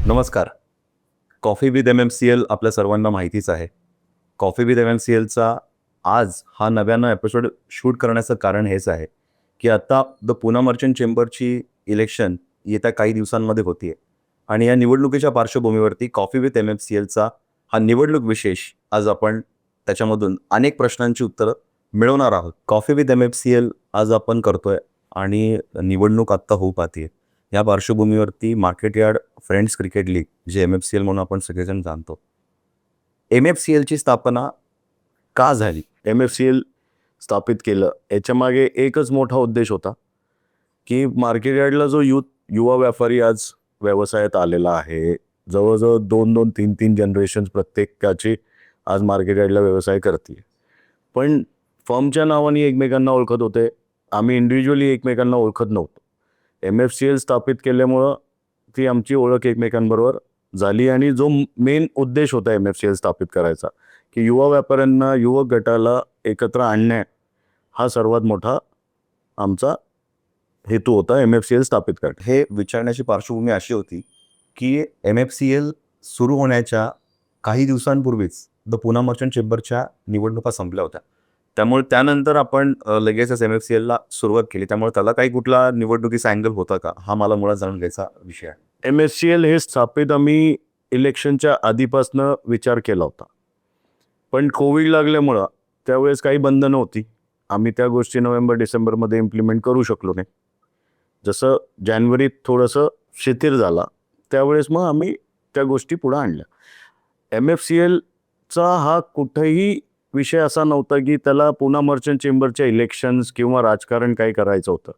नमस्कार. Coffee with M-M-C-L आपल्या सर्वांना माहितीच आहे. कॉफी विथ एम-एम-सी-एलचा आज हा नव्यानं एपिसोड शूट करण्याचं कारण हेच आहे, की आता द पुना मर्चंट चेंबरची इलेक्शन येत्या काही दिवसांमध्ये होतीये आणि या निवडणुकीच्या पार्श्वभूमीवरती कॉफी विथ एम-एम-सी-एलचा हा निवडणूक विशेष आज आपण त्याच्यामधून अनेक प्रश्नांची उत्तरं मिळवणार आहोत. कॉफी विथ एम-एम-सी-एल आज आपण करतोय आणि निवडणूक आत्ता होऊ पाहतीये. या पार्श्वभूमीवरती market yard friends cricket league जे एम-एफ-सी-एल म्हणून आपण सगळेजण जाणतो. एम-एफ-सी-एलची स्थापना का झाली? एम-एफ-सी-एल स्थापित केलं याच्यामागे एकच मोठा उद्देश होता, की मार्केट यार्डला जो युवा व्यापारी आज व्यवसायात आलेला आहे, जवळजवळ 2-2, 3-3 जनरेशन्स प्रत्येकाची आज मार्केट यार्डला व्यवसाय करते. पण फर्मच्या नावाने एकमेकांना ओळखत होते. आम्ही इंडिव्हिज्युअली एकमेकांना ओळखत नव्हतो. एम-एफ-सी-एल स्थापित केल्यामुळं ती आमची ओळख एकमेकांबरोबर झाली आणि जो मेन उद्देश होता एम-एफ-सी-एल स्थापित करायचा, की युवा व्यापाऱ्यांना, युवक गटाला एकत्र आणणे हा सर्वात मोठा आमचा हेतू होता एम-एफ-सी-एल स्थापित करणे. हे विचारण्याची पार्श्वभूमी अशी होती, की एम-एफ-सी-एल सुरू होण्याच्या काही दिवसांपूर्वीच द पुना मर्चंट चेंबरच्या निवडणुका संपल्या होत्या. त्यामुळे त्यानंतर आपण लगेचच एम-एफ-सी-एलला सुरुवात केली. त्यामुळे त्याला काही कुठला निवडणुकीचा अँगल होता का? हा मला मुळात जाणून घ्यायचा विषय आहे. एम-एफ-सी-एल हे स्थापित आम्ही इलेक्शनच्या आधीपासनं विचार केला होता. पण कोविड लागल्यामुळं त्यावेळेस काही बंधनं होती. आम्ही त्या गोष्टी नोव्हेंबर-डिसेंबरमध्ये इम्प्लिमेंट करू शकलो नाही. जसं जानेवारीत थोडंसं शिथिल झाला, त्यावेळेस मग आम्ही त्या गोष्टी पुढे आणल्या. एम-एफ-सी-एलचा हा कुठेही विषय असा नव्हता, की त्याला पुना मर्चंट चेंबरच्या इलेक्शन्स किंवा राजकारण काही करायचं होतं.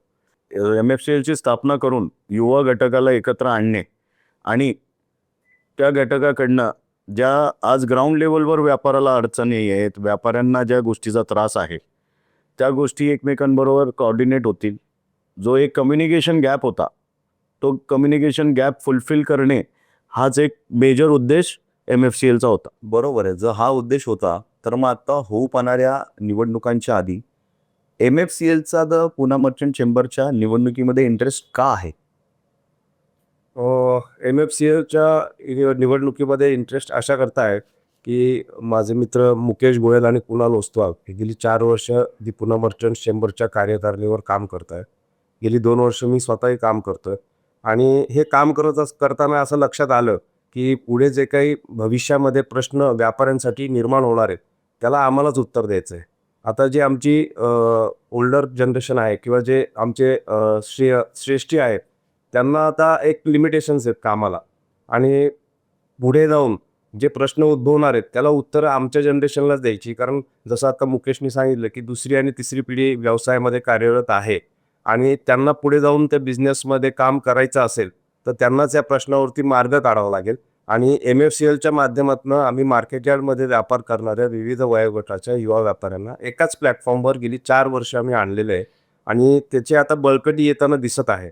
एम-एफ-सी-एलची स्थापना करून युवा घटकाला एकत्र आणणे आणि त्या घटकाकडनं ज्या आज ग्राउंड लेवलवर व्यापाराला अडचणी आहेत, व्यापाऱ्यांना ज्या गोष्टीचा त्रास आहे, त्या गोष्टी एकमेकांबरोबर कोऑर्डिनेट होतील. जो एक कम्युनिकेशन गॅप होता, तो कम्युनिकेशन गॅप फुलफिल करणे हाच एक मेजर उद्देश एम-एफ-सी-एलचा होता. बरोबर आहे. जर हा उद्देश होता, तर मग आता होऊ पाहणाऱ्या निवडणुकांच्या आधी एम-एफ-सी-एलचा द पुना मर्चंट चेंबरच्या निवडणुकीमध्ये इंटरेस्ट का आहे? एम-एफ-सी-एलच्या निवडणुकीमध्ये इंटरेस्ट अशा करता आहे, की माझे मित्र मुकेश गोयल आणि कुणाल ओस्तवाल हे गेली 4 वर्ष दी पुना मर्चंट चेंबरच्या कार्यकारिणीवर काम करत आहे. गेली 2 वर्ष मी स्वतःही काम करतोय आणि हे काम करताना असं लक्षात आलं, की पुढे जे काही भविष्यामध्ये प्रश्न व्यापाऱ्यांसाठी निर्माण होणार आहेत, त्याला आम्हालाच उत्तर द्यायचं आहे. आता जी आमची ओल्डर जनरेशन आहे किंवा जे आमचे श्रेष्ठी आहेत, त्यांना आता एक लिमिटेशन्स आहेत कामाला आणि पुढे जाऊन जे प्रश्न उद्भवणार आहेत त्याला उत्तरं आमच्या जनरेशनलाच द्यायची. कारण जसं आता मुकेशनी सांगितलं, की दुसरी आणि तिसरी पिढी व्यवसायामध्ये कार्यरत आहे आणि त्यांना पुढे जाऊन त्या बिझनेसमध्ये काम करायचं असेल, तर त्यांनाच या प्रश्नावरती मार्ग काढावा लागेल आणि एम-एफ-सी-एलच्या माध्यमातून आम्ही मार्केट यार्डमध्ये व्यापार करणाऱ्या विविध वयोगटाच्या युवा व्यापाऱ्यांना एकाच प्लॅटफॉर्मवर गेली 4 वर्ष आम्ही आणलेलं आहे आणि त्याची आता बळकटी येताना दिसत आहे.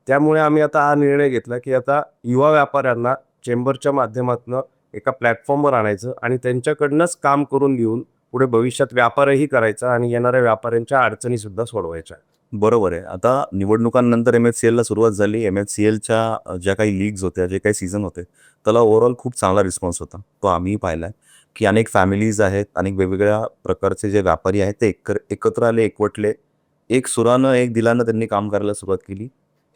त्यामुळे आम्ही आता हा निर्णय घेतला, की आता युवा व्यापाऱ्यांना चेंबरच्या माध्यमातून एका प्लॅटफॉर्मवर आणायचं आणि त्यांच्याकडनंच काम करून घेऊन पुढे भविष्यात व्यापारही करायचा आणि येणाऱ्या व्यापाऱ्यांच्या अडचणीसुद्धा सोडवायच्या. बरोबर आहे. आता निवडणुकांनंतर एम-एफ-सी-एलला सुरुवात झाली. एम-एफ-सी-एलच्या ज्या काही लीग्स होत्या, जे काही सीझन होते, त्याला ओव्हरऑल खूप चांगला रिस्पॉन्स होता. तो आम्हीही पाहिला आहे, की अनेक फॅमिलीज आहेत, अनेक वेगवेगळ्या प्रकारचे जे व्यापारी आहेत, ते एकत्र आले, एकवटले. एक सुरानं, एक दिलानं त्यांनी काम करायला सुरुवात केली.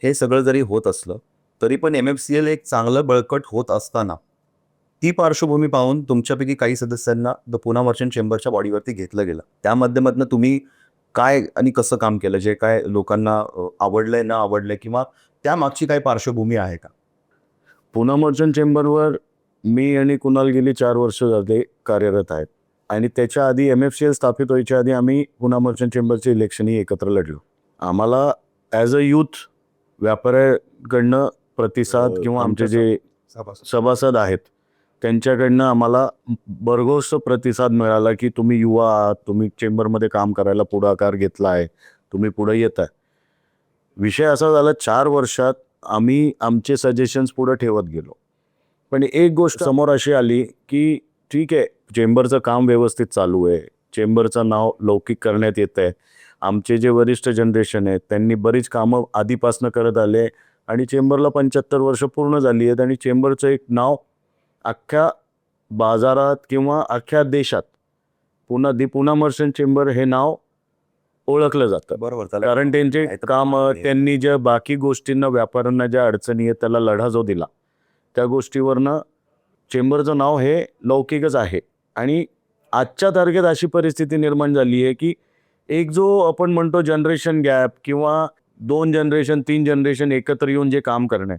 हे सगळं जरी होत असलं, तरी पण एम-एफ-सी-एल एक चांगलं बळकट होत असताना, ती पार्श्वभूमी पाहून तुमच्यापैकी काही सदस्यांना द पुना मर्चंट चेंबरच्या बॉडीवरती घेतलं गेलं. त्या माध्यमातून तुम्ही काय आणि कसं काम केलं? जे काय लोकांना आवडलंय, न आवडलंय किंवा त्यामागची काही पार्श्वभूमी आहे का? पुना मर्चंट चेंबरवर मी आणि कुणाल गेली 4 वर्ष झाले कार्यरत आहेत आणि त्याच्या आधी एम-एफ-सी-एल स्थापित व्हायच्या आधी आम्ही पुना मर्चंट चेंबरचे इलेक्शनही एकत्र लढलो. आम्हाला ॲज अ यूथ व्यापाऱ्याकडनं प्रतिसाद किंवा आमचे जे सभासद आहेत, त्यांच्याकडनं आम्हाला भरघोस प्रतिसाद मिळाला, की तुम्ही युवा आहात, तुम्ही चेंबरमध्ये काम करायला पुढाकार घेतला आहे, तुम्ही पुढे येत आहे. विषय असा झाला 4 वर्षात आम्ही आमचे सजेशन्स पुढे ठेवत गेलो. पण एक गोष्ट समोर अशी आली, की ठीक आहे, चेंबरचं काम व्यवस्थित चालू आहे. चेंबरचं नाव लौकिक करण्यात येत आहे. आमचे जे वरिष्ठ जनरेशन आहेत, त्यांनी बरीच कामं आधीपासनं करत आले. आणि चेंबरला 75 वर्ष पूर्ण झाली आहेत आणि चेंबरचं एक नाव अख्ख्या बाजारात किंवा अख्ख्या देशात पुणा मर्चंट चेंबर हे नाव ओळखलं जातं. बरोबर कारण त्यांचे काम, त्यांनी ज्या बाकी गोष्टींना, व्यापाऱ्यांना ज्या अडचणी आहेत त्याला लढा जो दिला, त्या गोष्टीवरनं चेंबरचं नाव हे लौकिकच आहे. आणि आजच्या तारखेत अशी परिस्थिती निर्माण झाली आहे की एक जो आपण म्हणतो जनरेशन गॅप किंवा 2 जनरेशन 3 जनरेशन एकत्र येऊन जे काम करणे,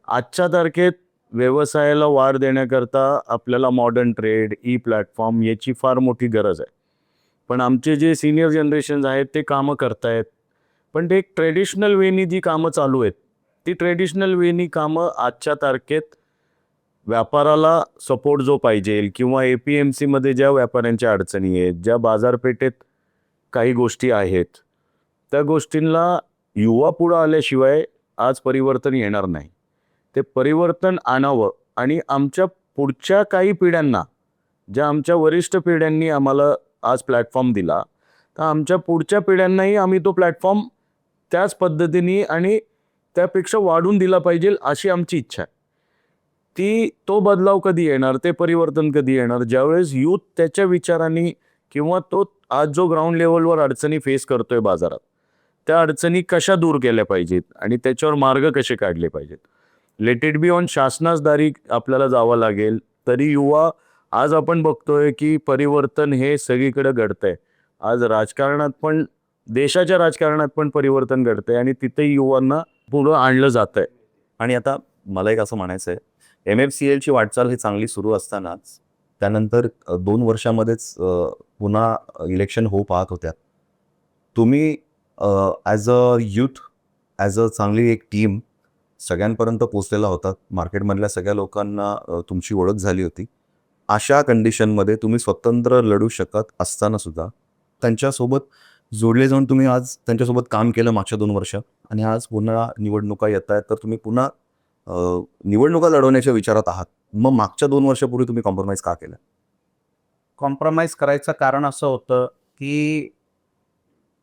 आजच्या तारखेत व्यवसायाला वाढ देण्याकरता आपल्याला मॉडर्न ट्रेड, ई प्लॅटफॉर्म याची फार मोठी गरज आहे. पण आमचे जे सिनियर जनरेशन आहेत ते कामं करतायत, पण ते एक ट्रेडिशनल वेनी जी कामं चालू आहेत, ती ट्रेडिशनल वेनी कामं आजच्या तारखेत व्यापाराला सपोर्ट जो पाहिजे किंवा APMCमध्ये ज्या व्यापाऱ्यांच्या अडचणी आहेत, ज्या बाजारपेठेत काही गोष्टी आहेत, त्या गोष्टींना युवा पुढं आल्याशिवाय आज परिवर्तन येणार नाही. ते परिवर्तन आणावं आणि आमच्या पुढच्या काही पिढ्यांना, ज्या आमच्या वरिष्ठ पिढ्यांनी आम्हाला आज प्लॅटफॉर्म दिला, तर आमच्या पुढच्या पिढ्यांनाही आम्ही तो प्लॅटफॉर्म त्याच पद्धतीने आणि त्यापेक्षा वाढून दिला पाहिजे अशी आमची इच्छा आहे. तो बदलाव कधी येणार, ते परिवर्तन कधी येणार, ज्यावेळेस यूथ त्याच्या विचारांनी किंवा तो आज जो ग्राउंड लेवलवर अडचणी फेस करतोय बाजारात, त्या अडचणी कशा दूर केल्या पाहिजेत आणि त्याच्यावर मार्ग कसे काढले पाहिजेत. लेट इट बी ऑन शासनाच दारी आपल्याला जावं लागेल, तरी युवा आज आपण बघतोय की परिवर्तन हे सगळीकडे घडतंय. आज राजकारणात पण, देशाच्या राजकारणात पण परिवर्तन घडतंय आणि तिथेही युवांना पुढं आणलं जातंय. आणि आता मला एक असं म्हणायचं आहे, MFCLची वाटचाल ही चांगली सुरू असतानाच त्यानंतर 2 वर्षामध्येच पुन्हा इलेक्शन होऊ पाहत होत्या. तुम्ही as a youth, as a चांगली एक टीम सगळ्यांपर्यंत पोचलेला होता. मार्केटमधल्या सगळ्या लोकांना तुमची ओळख झाली होती. अशा कंडिशनमध्ये तुम्ही स्वतंत्र लढू शकत असताना सुद्धा त्यांच्यासोबत जोडले जाऊन तुम्ही आज त्यांच्यासोबत काम केलं मागच्या 2 वर्ष आणि आज पुन्हा निवडणुका येत आहेत, तर तुम्ही पुन्हा निवडणुका लढवण्याच्या विचारात आहात. मग मागच्या 2 वर्षापूर्वी तुम्ही कॉम्प्रोमाइज का केलं? कॉम्प्रोमाइज करायचं कारण असं होतं की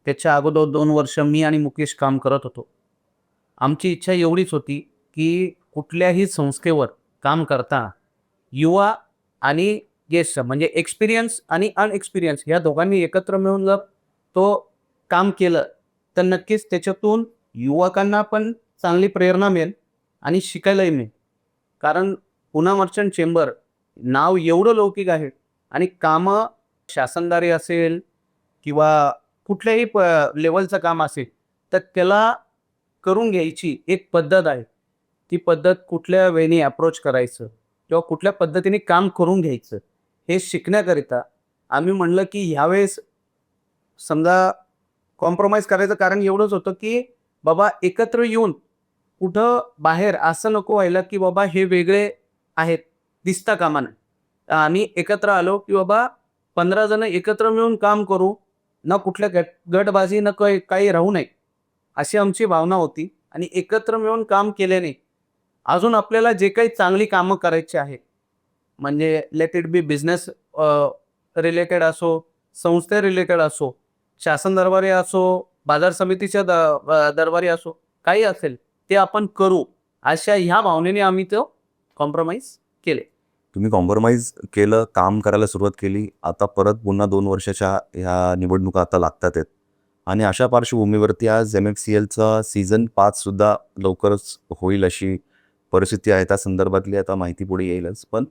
त्याच्या अगोदर 2 वर्ष मी आणि मुकेश काम करत होतो. आमची इच्छा एवढीच होती की कुठल्याही संस्थेवर काम करताना युवा आणि ज्येष्ठ म्हणजे एक्सपिरियन्स आणि अनएक्सपिरियन्स ह्या दोघांनी एकत्र मिळून जर तो काम केलं तर नक्कीच त्याच्यातून युवकांना पण चांगली प्रेरणा मिळेल आणि शिकायलाही मिळेल. कारण पुणा मर्चंट चेंबर नाव एवढं लौकिक आहे आणि कामं शासनदारी असेल किंवा कुठल्याही लेवलचं काम असेल तर त्याला करून घ्यायची एक पद्धत आहे. ती पद्धत कुठल्या वेळी अप्रोच करायचं किंवा कुठल्या पद्धतीने काम करून घ्यायचं हे शिकण्याकरिता आम्ही म्हणलं की ह्यावेळेस समजा कॉम्प्रोमाइज करायचं कारण एवढंच होतं की बाबा एकत्र येऊन कुठं बाहेर असं नको व्हायला की बाबा हे वेगळे आहेत दिसता कामा नये. आम्ही एकत्र आलो की बाबा 15 जण एकत्र मिळून काम करू, न कुठल्या गटबाजी न काही राहू नये अशी आमची भावना होती. आणि एकत्र मिळून काम केल्याने अजून आपल्याला जे काही चांगली कामं करायची आहे, म्हणजे let it be business related असो, संस्थे रिलेटेड असो, शासन दरबारी असो, बाजार समितीच्या दरबारी असो, काही असेल ते आपण करू अशा ह्या भावनेने आम्ही तो कॉम्प्रोमाइज केले. तुम्ही कॉम्प्रोमाइज केलं, काम करायला सुरुवात केली. आता परत पुन्हा 2 वर्षाच्या ह्या निवडणुका आता लागतात आहेत आणि अशा पार्श्वभूमीवरती आज MFCLचा सीझन 5 सुद्धा लवकरच होईल अशी परिस्थिती आहे. त्या संदर्भातली आता माहिती पुढे येईलच. पण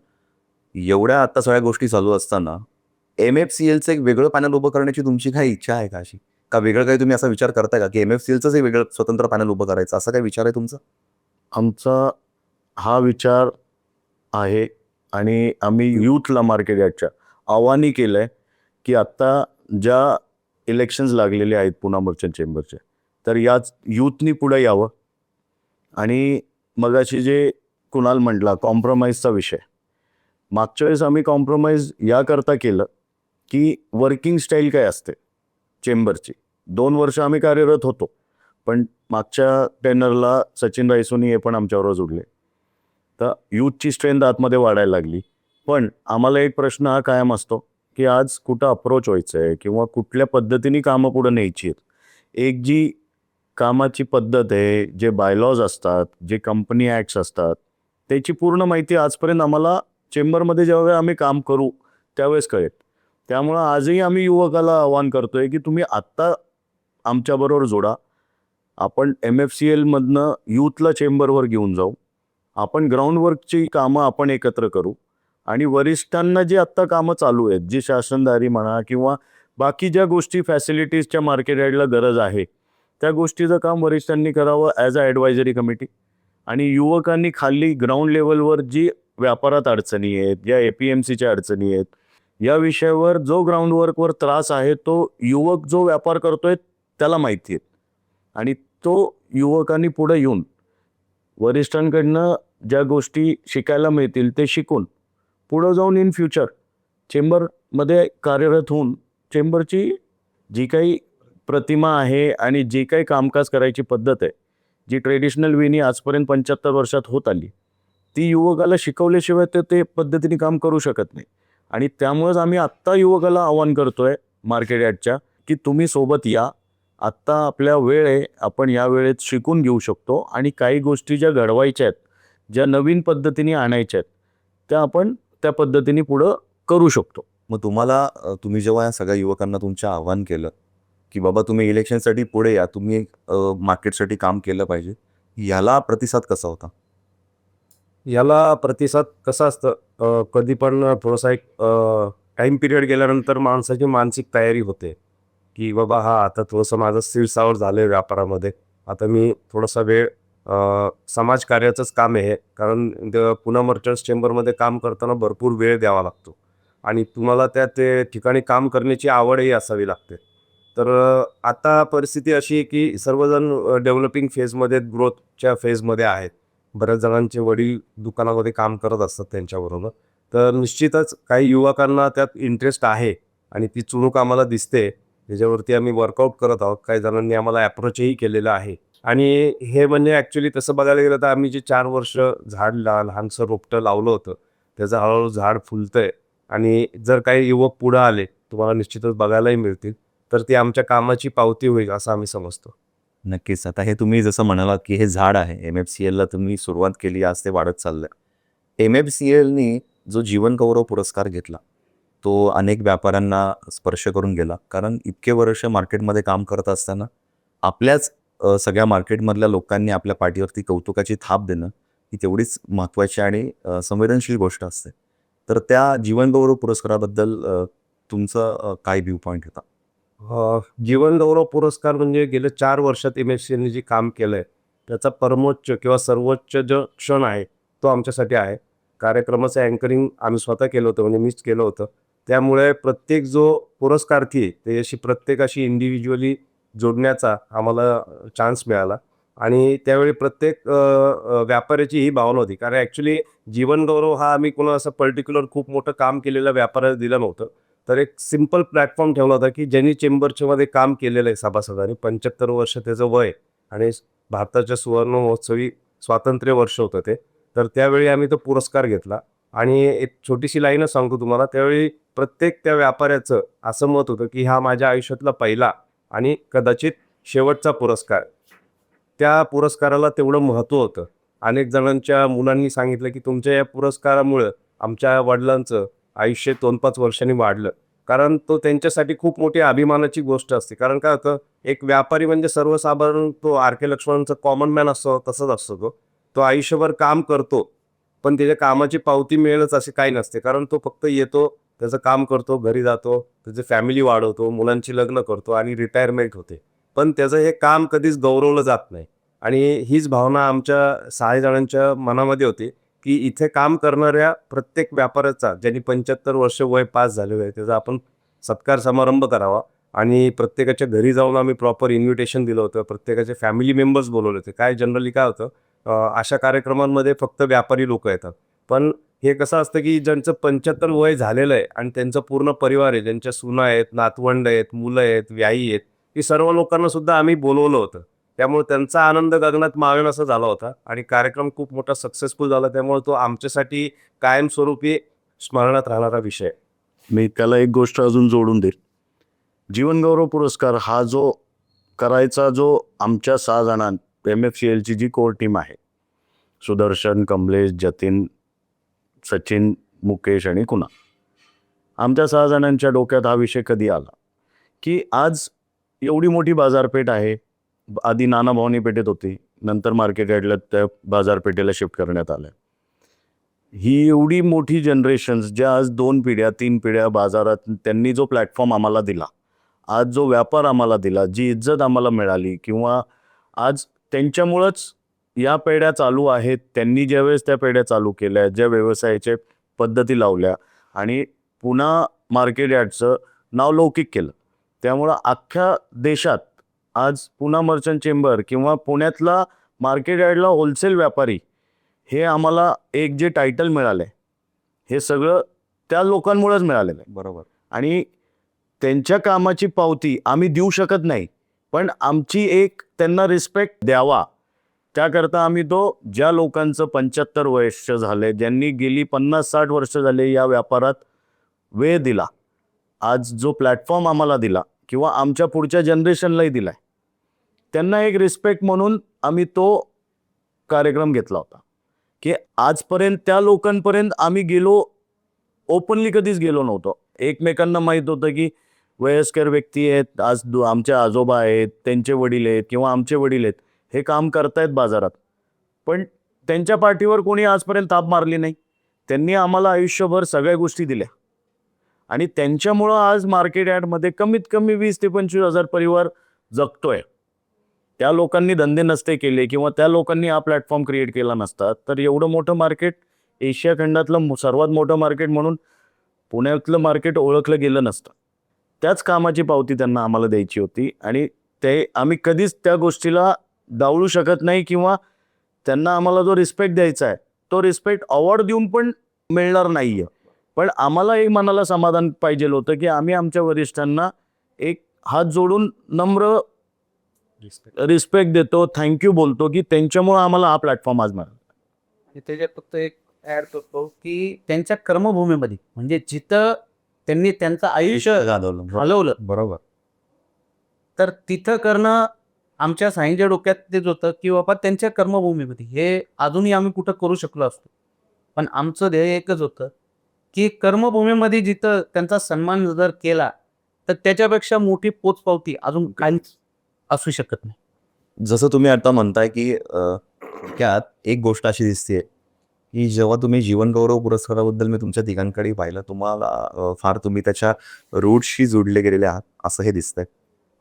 एवढ्या आता सगळ्या गोष्टी चालू असताना MFCLचं एक वेगळं पॅनल उभं करण्याची तुमची काही इच्छा आहे का अशी? का वेगळं काही तुम्ही असा विचार करताय का की MFCLचंच एक वेगळं स्वतंत्र पॅनल उभं करायचं, असा काही विचार आहे तुमचा? आमचा हा विचार आहे आणि आम्ही यूथला मार्केट यार्डच्या आव्हानही केलं आहे की आत्ता ज्या इलेक्शन्स लागलेले आहेत पुणा मर्चंट चेंबरचे, तर याच यूथनी पुढे यावं. आणि मगाशी जे कुणाल म्हटला कॉम्प्रोमाइजचा विषय, मागच्या वेळेस आम्ही कॉम्प्रोमाइज याकरता केलं की वर्किंग स्टाईल काय असते चेंबरची. 2 वर्ष आम्ही कार्यरत होतो, पण मागच्या टेनरला सचिन रायसोनी हे पण आमच्याबरोबर जुडले, तर यूथची स्ट्रेंथ आतमध्ये वाढायला लागली. पण आम्हाला एक प्रश्न हा कायम असतो की आज कुठं अप्रोच व्हायचं आहे किंवा कुठल्या पद्धतीने कामं पुढं न्यायची आहेत. एक जी कामाची पद्धत आहे, जे बायलॉज असतात, जे कंपनी ॲक्ट्स असतात, त्याची पूर्ण माहिती आजपर्यंत आम्हाला चेंबरमध्ये जेव्हा आम्ही काम करू त्यावेळेस कळेल. त्यामुळं आजही आम्ही युवकाला आवाहन करतोय की तुम्ही आत्ता आमच्याबरोबर जोडा. आपण MFCLमधनं यूथला चेंबरवर घेऊन जाऊ. आपण ग्राउंडवर्कची कामं आपण एकत्र करू आणि वरिष्ठांना जी आत्ता कामं चालू आहेत, जी शासनदारी म्हणा किंवा बाकी ज्या गोष्टी फॅसिलिटीजच्या मार्केट यार्डला गरज आहे, त्या गोष्टीचं काम वरिष्ठांनी करावं ॲज अ ॲडवायझरी कमिटी. आणि युवकांनी खाली ग्राउंड लेवलवर जी व्यापारात अडचणी आहेत, ज्या APMCच्या अडचणी आहेत, या विषयावर जो ग्राउंडवर्कवर त्रास आहे तो युवक जो व्यापार करतोय त्याला माहिती आहे. आणि तो युवकांनी पुढे येऊन वरिष्ठांकडनं ज्या गोष्टी शिकायला मिळतील ते शिकून पुढं जाऊन इन फ्युचर चेंबरमध्ये कार्यरत होऊन चेंबरची जी काही प्रतिमा आहे आणि जी काही कामकाज करायची पद्धत आहे, जी ट्रेडिशनल वेनी आजपर्यंत 75 वर्षात होत आली, ती युवकाला शिकवल्याशिवाय ते पद्धतीने काम करू शकत नाही. आणि त्यामुळेच आम्ही आत्ता युवकाला आवाहन करतोय मार्केट यार्डच्या की तुम्ही सोबत या. आत्ता आपल्या वेळ आहे, आपण या वेळेत शिकून घेऊ शकतो आणि काही गोष्टी ज्या घडवायच्या आहेत, ज्या नवीन पद्धतीने आणायच्या आहेत, त्या आपण त्या पद्धतीने पुढं करू शकतो. मग तुम्हाला तुम्ही जेव्हा या सगळ्या युवकांना तुमचं आव्हान केलं की बाबा तुम्ही इलेक्शनसाठी पुढे या, तुम्ही मार्केटसाठी काम केलं पाहिजे, ह्याला प्रतिसाद कसा होता? याला प्रतिसाद कसा असतं, कधी पण थोडासा एक टाईम पिरियड गेल्यानंतर माणसाची मानसिक तयारी होते की बाबा हा आता थोडंसं माझं शिरसावर झालं आहे व्यापारामध्ये, आता मी थोडासा वेळ समाजकार्याचंच काम आहे हे. कारण पुणे मर्चंट्स चेंबरमध्ये काम करताना भरपूर वेळ द्यावा लागतो आणि तुम्हाला त्या ते ठिकाणी काम करण्याची आवडही असावी लागते. तर आता परिस्थिती अशी आहे की सर्वजण डेव्हलपिंग फेजमध्ये, ग्रोथच्या फेजमध्ये आहेत. बऱ्याच जणांचे वडील दुकानामध्ये काम करत असतात त्यांच्याबरोबर. तर निश्चितच काही युवकांना त्यात इंटरेस्ट आहे आणि ती चुणूक आम्हाला दिसते. त्याच्यावरती आम्ही वर्कआउट करत आहोत. काही जणांनी आम्हाला अप्रोचही केलेलं आहे आणि हे म्हणजे ॲक्च्युली तसं बघायला गेलं तर आम्ही जे 4 वर्ष झाड लहानसं रोपटं लावलं होतं, त्याचं हळूहळू झाड फुलतंय आणि जर काही युवक पुढं आले, तुम्हाला निश्चितच बघायलाही मिळतील, तर ती आमच्या कामाची पावती होईल असं आम्ही समजतो. नक्कीच. आता हे तुम्ही जसं म्हणालात की हे झाड आहे, MFCLला तुम्ही सुरुवात केली, आज ते वाढत चाललंय. MFCLनी जो जीवन गौरव पुरस्कार घेतला, तो अनेक व्यापाऱ्यांना स्पर्श करून गेला. कारण इतके वर्ष मार्केटमध्ये काम करत असताना आपल्याच सगळ्या मार्केटमधल्या लोकांनी आपल्या पाठीवरती कौतुकाची थाप देणं ही तेवढीच महत्त्वाची आणि संवेदनशील गोष्ट असते. तर त्या जीवन गौरव पुरस्काराबद्दल तुमचं काय व्ह्यू पॉईंट होता? जीवन गौरव पुरस्कार म्हणजे गेल्या 4 वर्षात MFCLने जे काम केलं आहे, त्याचा परमोच्च किंवा सर्वोच्च जो क्षण आहे, तो आमच्यासाठी आहे. कार्यक्रमाचं अँकरिंग आम्ही स्वतः केलं होतं, म्हणजे मीच केलं होतं. त्यामुळे प्रत्येक जो पुरस्कार्थी आहे, त्याच्याशी प्रत्येकाशी इंडिव्हिज्युअली जोडण्याचा आम्हाला चान्स मिळाला आणि त्यावेळी प्रत्येक व्यापाऱ्याची ही भावना होती. कारण ॲक्च्युली जीवन गौरव हा आम्ही कोणा असं पर्टिक्युलर खूप मोठं काम केलेल्या व्यापाऱ्याला दिलं नव्हतं. तर एक सिंपल प्लॅटफॉर्म ठेवला होता की ज्यांनी चेंबरच्यामध्ये काम केलेलं आहे सभासदांनी, 75 वर्ष त्याचं वय आणि भारताच्या सुवर्ण महोत्सवी स्वातंत्र्य वर्ष होतं ते. तर त्यावेळी आम्ही तो पुरस्कार घेतला आणि एक छोटीशी लाईनच सांगतो तुम्हाला. त्यावेळी प्रत्येक त्या व्यापाऱ्याचं असं मत होतं की हा माझ्या आयुष्यातला पहिला आणि कदाचित शेवटचा पुरस्कार. त्या पुरस्काराला तेवढं महत्त्व होतं. अनेक जणांच्या मुलांनी सांगितलं की तुमच्या या पुरस्कारामुळं आमच्या वडिलांचं आयुष्य 2-5 वर्षांनी वाढलं. कारण तो त्यांच्यासाठी खूप मोठी अभिमानाची गोष्ट असते. कारण काय होतं, एक व्यापारी म्हणजे सर्वसाधारण तो आर.के. लक्ष्मणचा कॉमन मॅन असतो तसंच असतो तो. तो आयुष्यभर काम करतो, पण त्याच्या कामाची पावती मिळेलच असे काही नसते. कारण तो फक्त येतो, त्याचं काम करतो, घरी जातो, त्याची फॅमिली वाढवतो, मुलांची लग्न करतो आणि रिटायरमेंट होते. पण त्याचं हे काम कधीच गौरवलं जात नाही आणि हीच भावना आमच्या 6 जणांच्या मनामध्ये होती की इथे काम करणाऱ्या प्रत्येक व्यापाऱ्याचा, ज्यांनी 75 वर्ष वय पास झालेलं आहे, त्याचा आपण सत्कार समारंभ करावा आणि प्रत्येकाच्या घरी जाऊन आम्ही प्रॉपर इन्व्हिटेशन दिलं होतं. प्रत्येकाचे फॅमिली मेंबर्स बोलवले होते. काय जनरली काय होतं, अशा कार्यक्रमांमध्ये फक्त व्यापारी लोकं येतात. पण हे कसं असतं की ज्यांचं 75 वय झालेलं आहे आणि त्यांचा पूर्ण परिवार आहे, ज्यांच्या सुना आहेत, नातवंड आहेत, मुलं आहेत, व्याही आहेत, ही सर्व लोकांना सुद्धा आम्ही बोलवलं होतं. त्यामुळे त्यांचा आनंद गगनात मावेनासा झाला होता आणि कार्यक्रम खूप मोठा सक्सेसफुल झाला. त्यामुळे तो आमच्यासाठी कायमस्वरूपी स्मरणात राहणारा विषय आहे. मी त्याला एक गोष्ट अजून जोडून देईल. जीवन गौरव पुरस्कार हा जो करायचा जो आमच्या 6 जणां MFCLची जी कोर टीम आहे, सुदर्शन, कमलेश, जतीन, सचिन, मुकेश आणि कुणाल, आमच्या 6 जणांच्या डोक्यात हा विषय कधी आला की आज एवढी मोठी बाजारपेठ आहे. आधी नाना भवानी पेठेत होती, नंतर मार्केट यार्डला त्या बाजारपेठेला शिफ्ट करण्यात आलं. ही एवढी मोठी जनरेशन्स ज्या आज 2 पिढ्या 3 पिढ्या बाजारात त्यांनी जो प्लॅटफॉर्म आम्हाला दिला, आज जो व्यापार आम्हाला दिला, जी इज्जत आम्हाला मिळाली, किंवा आज त्यांच्यामुळंच या पेढ्या चालू आहेत. त्यांनी ज्यावेळेस त्या पेढ्या चालू केल्या, ज्या व्यवसायाच्या पद्धती लावल्या आणि पुन्हा मार्केट यार्डचं नाव लौकिक केलं, त्यामुळं अख्ख्या देशात आज पुणा मर्चंट चेंबर किंवा पुण्यातला मार्केट यार्डला होलसेल व्यापारी हे आम्हाला एक जे टायटल मिळालं आहे, हे सगळं त्या लोकांमुळेच मिळालेलं आहे. बरोबर. आणि त्यांच्या कामाची पावती आम्ही देऊ शकत नाही, पण आमची एक त्यांना रिस्पेक्ट द्यावा त्याकरता आम्ही तो ज्या लोकांचं 75 वर्ष झाले, ज्यांनी गेली 50-60 वर्ष झाले या व्यापारात वेळ दिला, आज जो प्लॅटफॉर्म आम्हाला दिला किंवा आमच्या पुढच्या जनरेशनलाही दिलाय, त्यांना एक रिस्पेक्ट म्हणून आम्ही तो कार्यक्रम घेतला होता की आजपर्यंत त्या लोकांपर्यंत आम्ही गेलो, ओपनली कधीच गेलो नव्हतो. एकमेकांना माहीत होतं की वयस्कर व्यक्ती आहेत, आज आमचे आजोबा आहेत, त्यांचे वडील आहेत किंवा आमचे वडील आहेत, हे काम करतायत बाजारात, पण त्यांच्या पाठीवर कोणी आजपर्यंत ताप मारली नाही. त्यांनी आम्हाला आयुष्यभर सगळ्या गोष्टी दिल्या आणि त्यांच्यामुळं आज मार्केट यार्डमध्ये कमीत कमी 20 ते 25 हजार परिवार जगतोय. त्या लोकांनी धंदे नसते केले किंवा त्या लोकांनी हा प्लॅटफॉर्म क्रिएट केला नसता तर एवढं मोठं मार्केट, एशिया खंडातलं सर्वात मोठं मार्केट म्हणून पुण्यातलं मार्केट ओळखलं गेलं नसतं. त्याच कामाची पावती त्यांना आम्हाला द्यायची होती आणि ते आम्ही कधीच त्या गोष्टीला डावलू शकत नाही किंवा त्यांना आम्हाला जो रिस्पेक्ट द्यायचा आहे तो रिस्पेक्ट अवॉर्ड देऊन पण मिळणार नाहीये. पण आम्हाला एक मनाला समाधान पाहिजे होतं की आम्ही आमच्या वरिष्ठांना एक हात जोडून नम्र रिस्पेक्ट देतो, थँक्यू बोलतो की त्यांच्यामुळे आम्हाला हा प्लॅटफॉर्म आज मिळाला. त्याच्यात फक्त एक ऍड करतो की त्यांच्या कर्मभूमीमध्ये म्हणजे जिथं त्यांनी त्यांचं आयुष्य घालवलं, बरोबर. तर तिथं करणं आमच्या साईंच्या डोक्यात तेच होतं की बाबा त्यांच्या कर्मभूमीमध्ये हे अजूनही आम्ही कुठं करू शकलो असतो, पण आमचं ध्येय एकच होतं की कर्मभूमीमध्ये जिथं त्यांचा सन्मान जर केला तर त्याच्यापेक्षा मोठी पोचपावती अजून काहीच असू शकत नाही. जसं तुम्ही आता म्हणताय की त्यात एक गोष्ट अशी दिसते की जेव्हा तुम्ही जीवनगौरव पुरस्काराबद्दल मी तुमच्या तिघांकडे पाहिलं, तुम्हाला फार तुम्ही त्याच्या रूट्सशी जोडले गेलेले आहात असं हे दिसतंय.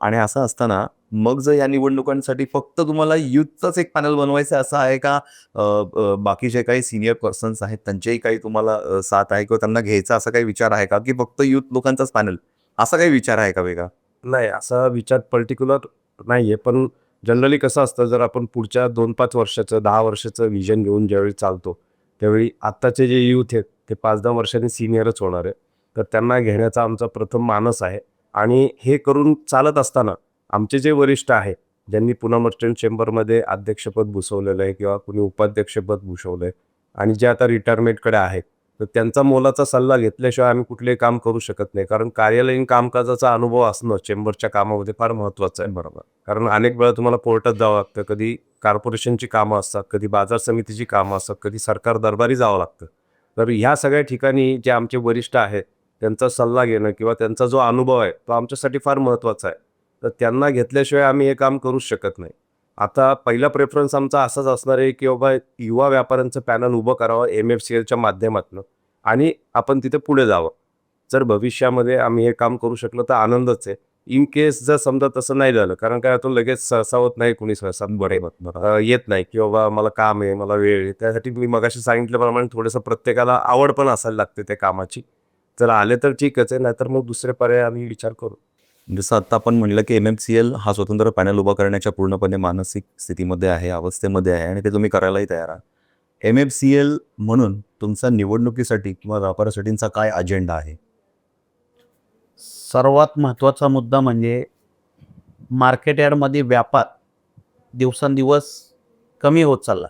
आणि असं असताना मग जर या निवडणुकांसाठी फक्त तुम्हाला युथचाच एक पॅनल बनवायचं असं आहे का, बाकीचे काही सिनियर पर्सन्स आहेत त्यांचेही काही तुम्हाला साथ आहे किंवा त्यांना घ्यायचा असा काही विचार आहे का, की फक्त युथ लोकांचाच पॅनल असा काही विचार आहे का वेगळा? नाही, असा विचार पर्टिक्युलर नाहीये, पण जनरली कसं असतं, जर आपण पुढच्या 2-5 वर्षाचं 10 वर्षाचं विजन घेऊन ज्यावेळी चालतो, त्यावेळी आत्ताचे जे यूथ आहेत ते 5-10 वर्षांनी सिनियरच होणार आहे. तर त्यांना घेण्याचा आमचा प्रथम मानस आहे आणि हे करून चालत असताना आमचे जे वरिष्ठ आहे, ज्यांनी पुणा मर्चंट चेंबरमध्ये अध्यक्षपद भूषवलेलं आहे किंवा कुणी उपाध्यक्षपद भूषवलं आहे आणि जे आता रिटायरमेंटकडे आहेत, तर त्यांचा मोलाचा सल्ला घेतल्याशिवाय आम्ही कुठलेही काम करू शकत नाही. कारण कार्यालयीन कामकाजाचा अनुभव असणं चेंबरच्या कामामध्ये फार महत्त्वाचं आहे. बरोबर. कारण अनेक वेळा तुम्हाला कोर्टात जावं लागतं, कधी कॉर्पोरेशनची कामं असतात, कधी बाजार समितीची कामं असतात, कधी सरकार दरबारी जावं लागतं. तर ह्या सगळ्या ठिकाणी जे आमचे वरिष्ठ आहेत त्यांचा सल्ला घेणं किंवा त्यांचा जो अनुभव आहे तो आमच्यासाठी फार महत्त्वाचा आहे. तर त्यांना घेतल्याशिवाय आम्ही हे काम करूच शकत नाही. आता पहिला प्रेफरन्स आमचा असाच असणार आहे की बाबा युवा व्यापाऱ्यांचं पॅनल उभं करावं MFCLच्या माध्यमातून आणि आपण तिथे पुढे जावं. जर भविष्यामध्ये आम्ही हे काम करू शकलो तर आनंदच आहे. इन केस जर समजा तसं नाही झालं, कारण काय होतं लगेच सहसावत नाही कोणी सहसा येत नाही की बाबा मला काम आहे, मला वेळ आहे. त्यासाठी मी मगाशी सांगितल्याप्रमाणे थोडंसं प्रत्येकाला आवड पण असायला लागते त्या कामाची. जर आले तर ठीकच आहे, नाहीतर मग दुसरे पर्याय आम्ही विचार करू. जसं आता आपण म्हणलं की MFCL हा स्वतंत्र पॅनल उभा करण्याच्या पूर्णपणे मानसिक स्थितीमध्ये आहे, अवस्थेमध्ये आहे आणि ते तुम्ही करायलाही तयार आहात. MFCL म्हणून तुमचा निवडणुकीसाठी किंवा व्यापारासाठीचा काय अजेंडा आहे? सर्वात महत्त्वाचा मुद्दा म्हणजे मार्केट यार्डमध्ये व्यापार दिवसेंदिवस कमी होत चालला,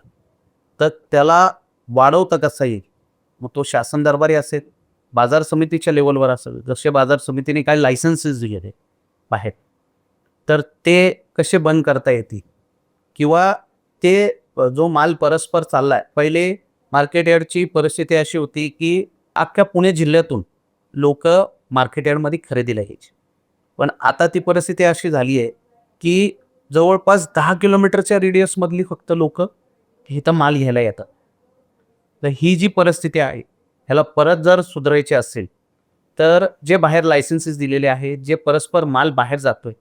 तर त्याला वाढवता कसा येईल. मग तो शासन दरबारी असेल, बाजार समितीच्या लेवलवर असेल, जसे बाजार समितीने काही लायसन्सेस दिले बाहेर, तर ते कसे बंद करता येतील किंवा ते जो माल परस्पर चाललाय. पहिले मार्केट यार्डची परिस्थिती अशी होती की अख्ख्या पुणे जिल्ह्यातून लोक मार्केट यार्डमध्ये खरेदीला यायची. पण आता ती परिस्थिती अशी झाली आहे की जवळपास 10 किलोमीटरच्या रेडियसमधली फक्त लोक इथं माल घ्यायला येतात. तर ही जी परिस्थिती आहे ह्याला परत जर सुधारायची असेल तर जे बाहेर लायसन्सेस दिलेले आहेत, जे परस्पर माल बाहेर जातोय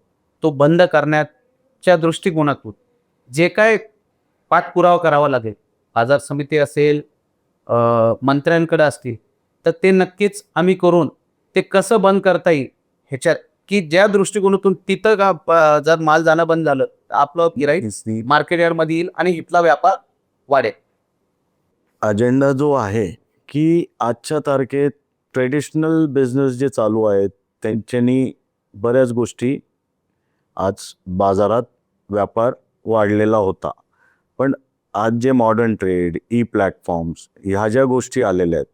तो बंद करण्याच्या दृष्टिकोनातून जे काय पाठपुरावा करावा लागेल, बाजार समिती असेल, मंत्र्यांकडे असतील, तर ते नक्कीच आम्ही करून ते कसं बंद करता येईल ह्याच्यात, की ज्या दृष्टिकोनातून तिथं जर माल जाणं बंद झालं तर आपलं गिराईक मार्केट यार्डमध्ये येईल आणि इथला व्यापार वाढेल. अजेंडा जो आहे की आजच्या तारखेत ट्रेडिशनल बिझनेस जे चालू आहेत त्यांच्यानी बऱ्याच गोष्टी आज बाजारात व्यापार वाढलेला होता. पण आज जे मॉडर्न ट्रेड, ई प्लॅटफॉर्म्स ह्या ज्या गोष्टी आलेल्या आहेत,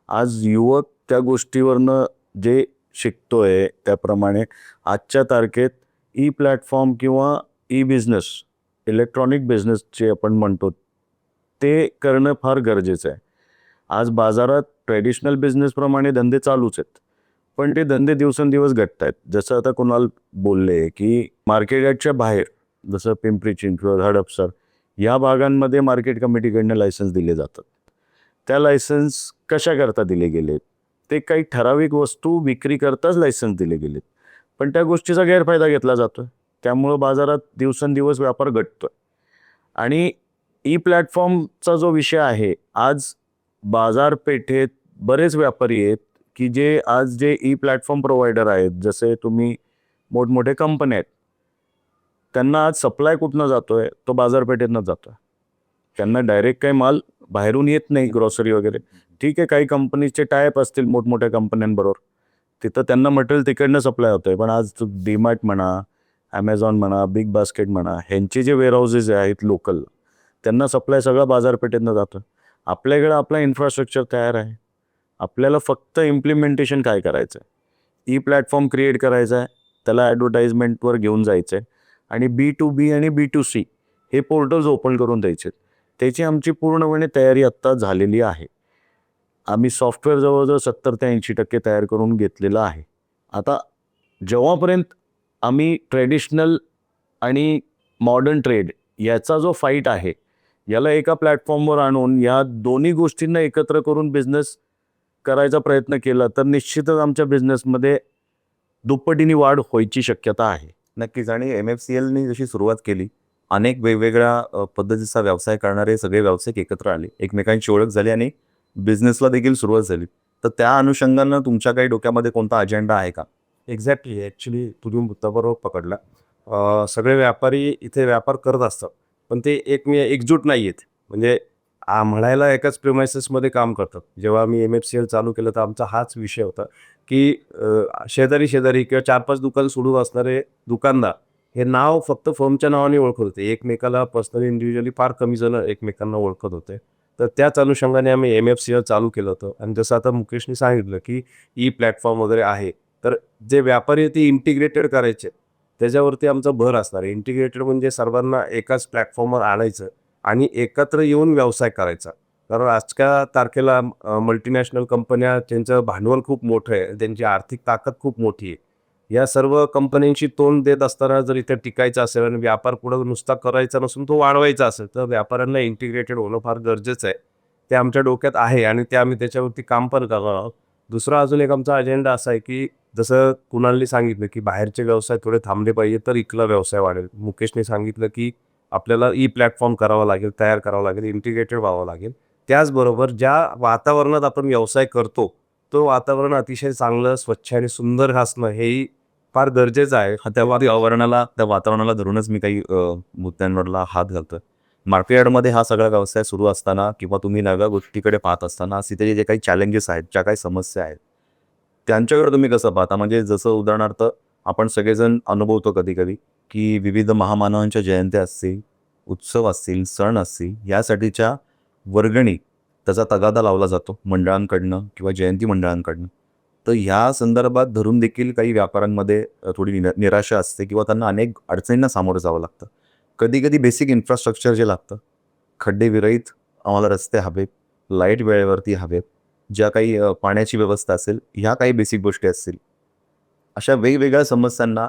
आज युवक त्या गोष्टीवरनं जे शिकतोय त्याप्रमाणे आजच्या तारखेत ई प्लॅटफॉर्म किंवा ई बिझनेस, इलेक्ट्रॉनिक बिझनेस जे आपण म्हणतो ते करणं फार गरजेचं आहे. आज बाजारात ट्रेडिशनल बिझनेसप्रमाणे धंदे चालूच आहेत, पण ते धंदे दिवसेंदिवस घटत आहेत. जसं आता कुणाल बोलले की मार्केट यार्डच्या बाहेर जसं पिंपरी चिंचवड, हडपसर या भागांमध्ये मार्केट कमिटीकडनं लायसन्स दिले जातात. त्या लायसन्स कशाकरता दिले गेलेत? ते काही ठराविक वस्तू विक्री करताच लायसन्स दिले गेलेत, पण त्या गोष्टीचा गैरफायदा घेतला जातोय. त्यामुळं बाजारात दिवसेंदिवस व्यापार घटतोय. आणि ई प्लॅटफॉर्मचा जो विषय आहे, आज बाजारपेठेत बरेच व्यापारी आहेत की जे आज जे ई प्लॅटफॉर्म प्रोव्हायडर आहेत, जसे तुम्ही मोठमोठे कंपन्या आहेत, त्यांना आज सप्लाय कुठनं जातोय? तो बाजारपेठेतनं जातोय. त्यांना डायरेक्ट काही माल बाहेरून येत नाही, ग्रॉसरी वगैरे. ठीक आहे, काही कंपनीचे टायअप असतील मोठमोठ्या कंपन्यांबरोबर, तिथं त्यांना मटेरियल तिकडनं सप्लाय होतंय. पण आज डीमार्ट म्हणा, ॲमेझॉन म्हणा, बिग बास्केट म्हणा, ह्यांचे जे वेअरहाऊसेस आहेत लोकल, त्यांना सप्लाय सगळा बाजारपेठेतनं जातो. आपल्याकडं आपला इन्फ्रास्ट्रक्चर तयार आहे. आपल्याला फक्त इम्प्लिमेंटेशन काय करायचं आहे? ई प्लॅटफॉर्म क्रिएट करायचा आहे, त्याला ॲडव्हर्टाइजमेंटवर घेऊन जायचं आहे आणि B2B आणि B2C हे पोर्टल्स ओपन करून द्यायचे. त्याची आमची पूर्णपणे तयारी आत्ता झालेली आहे. आम्ही सॉफ्टवेअर जवळजवळ 70 ते 80% तयार करून घेतलेलं आहे. आता जेव्हापर्यंत आम्ही ट्रेडिशनल आणि मॉडर्न ट्रेड याचा जो फाईट आहे, याला एका प्लॅटफॉर्मवर आणून या दोन्ही गोष्टींना एकत्र करून बिझनेस करायचा प्रयत्न केला तर निश्चितच आमच्या बिझनेसमध्ये दुप्पटीने वाढ व्हायची शक्यता आहे. नक्कीच. आणि MFCLने जशी सुरुवात केली, अनेक वेगवेगळ्या पद्धतीचा व्यवसाय करणारे सगळे व्यावसायिक एकत्र आले, एकमेकांची ओळख झाली आणि बिझनेसला देखील सुरुवात झाली. तर त्या अनुषंगानं तुमच्या काही डोक्यामध्ये कोणता अजेंडा आहे का? एक्झॅक्टली. ॲक्च्युली तुम्ही मुद्दा बरोबर पकडला. सगळे व्यापारी इथे व्यापार करत असतात, पण ते एकजूट नाही आहेत. म्हणजे म्हणायला एकाच प्रिमायसेसमध्ये काम करतात. जेव्हा आम्ही MFCL चालू केलं तर आमचा हाच विषय होता की शेजारी किंवा 4-5 दुकान सोडून असणारे दुकानदार हे नाव फक्त फर्मच्या नावाने ओळखत होते. एकमेकाला पर्सनली इंडिव्हिज्युअली फार कमी जण एकमेकांना ओळखत होते. तर त्याच अनुषंगाने आम्ही MFCL चालू केलं होतं. आणि जसं आता मुकेशने सांगितलं की ई प्लॅटफॉर्म वगैरे आहे, तर जे व्यापारी आहे ते इंटिग्रेटेड करायचे, त्याच्यावरती आमचा भर असणार आहे. इंटिग्रेटेड म्हणजे सर्वांना एकाच प्लॅटफॉर्मवर आणायचं आणि एकत्र येऊन व्यवसाय करायचा. कारण आजच्या तारखेला मल्टीनॅशनल कंपन्या, त्यांचं भांडवल खूप मोठं आहे, त्यांची आर्थिक ताकद खूप मोठी आहे. या सर्व कंपन्यांशी तोंड देत असताना जर इथे टिकायचं असेल आणि व्यापार पुढं नुसता करायचा नसून तो वाढवायचा असेल, तर व्यापाऱ्यांना इंटिग्रेटेड होणं फार गरजेचं आहे. ते आमच्या डोक्यात आहे आणि ते आम्ही त्याच्यावरती काम पण करणार आहोत. दुसरा अजून एक आमचा अजेंडा असा आहे की जसं कुणालनी सांगितलं की बाहेरचे व्यवसाय थोडे थांबले पाहिजे तर इथला व्यवसाय वाढेल. मुकेशने सांगितलं की आपल्याला ई प्लॅटफॉर्म करावा लागेल, तयार करावा लागेल, इंटिग्रेटेड व्हावं लागेल. त्याचबरोबर ज्या वातावरणात आपण व्यवसाय करतो, तो वातावरण अतिशय चांगलं, स्वच्छ आणि सुंदर असणं हेही फार गरजेचं आहे. त्या वातावरणाला धरूनच मी काही मुद्द्यांवरला हात घालतोय. मार्केट यार्डमध्ये हा सगळा व्यवसाय सुरू असताना किंवा तुम्ही नव्या गोष्टीकडे पाहत असताना तिथे जे काही चॅलेंजेस आहेत, ज्या काही समस्या आहेत, त्यांच्याकडे तुम्ही कसं पाहता? म्हणजे जसं उदाहरणार्थ आपण सगळेजण अनुभवतो कधी-कधी की विविध महामानवांच्या जयंत्या असतील, उत्सव असतील, सण असतील, यासाठीच्या वर्गणी त्याचा तगादा लावला जातो मंडळांकडनं किंवा जयंती मंडळांकडनं. तर ह्या संदर्भात धरून देखील काही व्यापाऱ्यांमध्ये थोडी निराशा असते किंवा त्यांना अनेक अडचणींना सामोरं जावं लागतं. कधी कधी बेसिक इन्फ्रास्ट्रक्चर जे लागतं, खड्डे विरहित आम्हाला रस्ते हवेत, लाईट वेळेवरती हवेत, ज्या काही पाण्याची व्यवस्था असेल, ह्या काही बेसिक गोष्टी असतील. अशा वेगवेगळ्या समस्यांना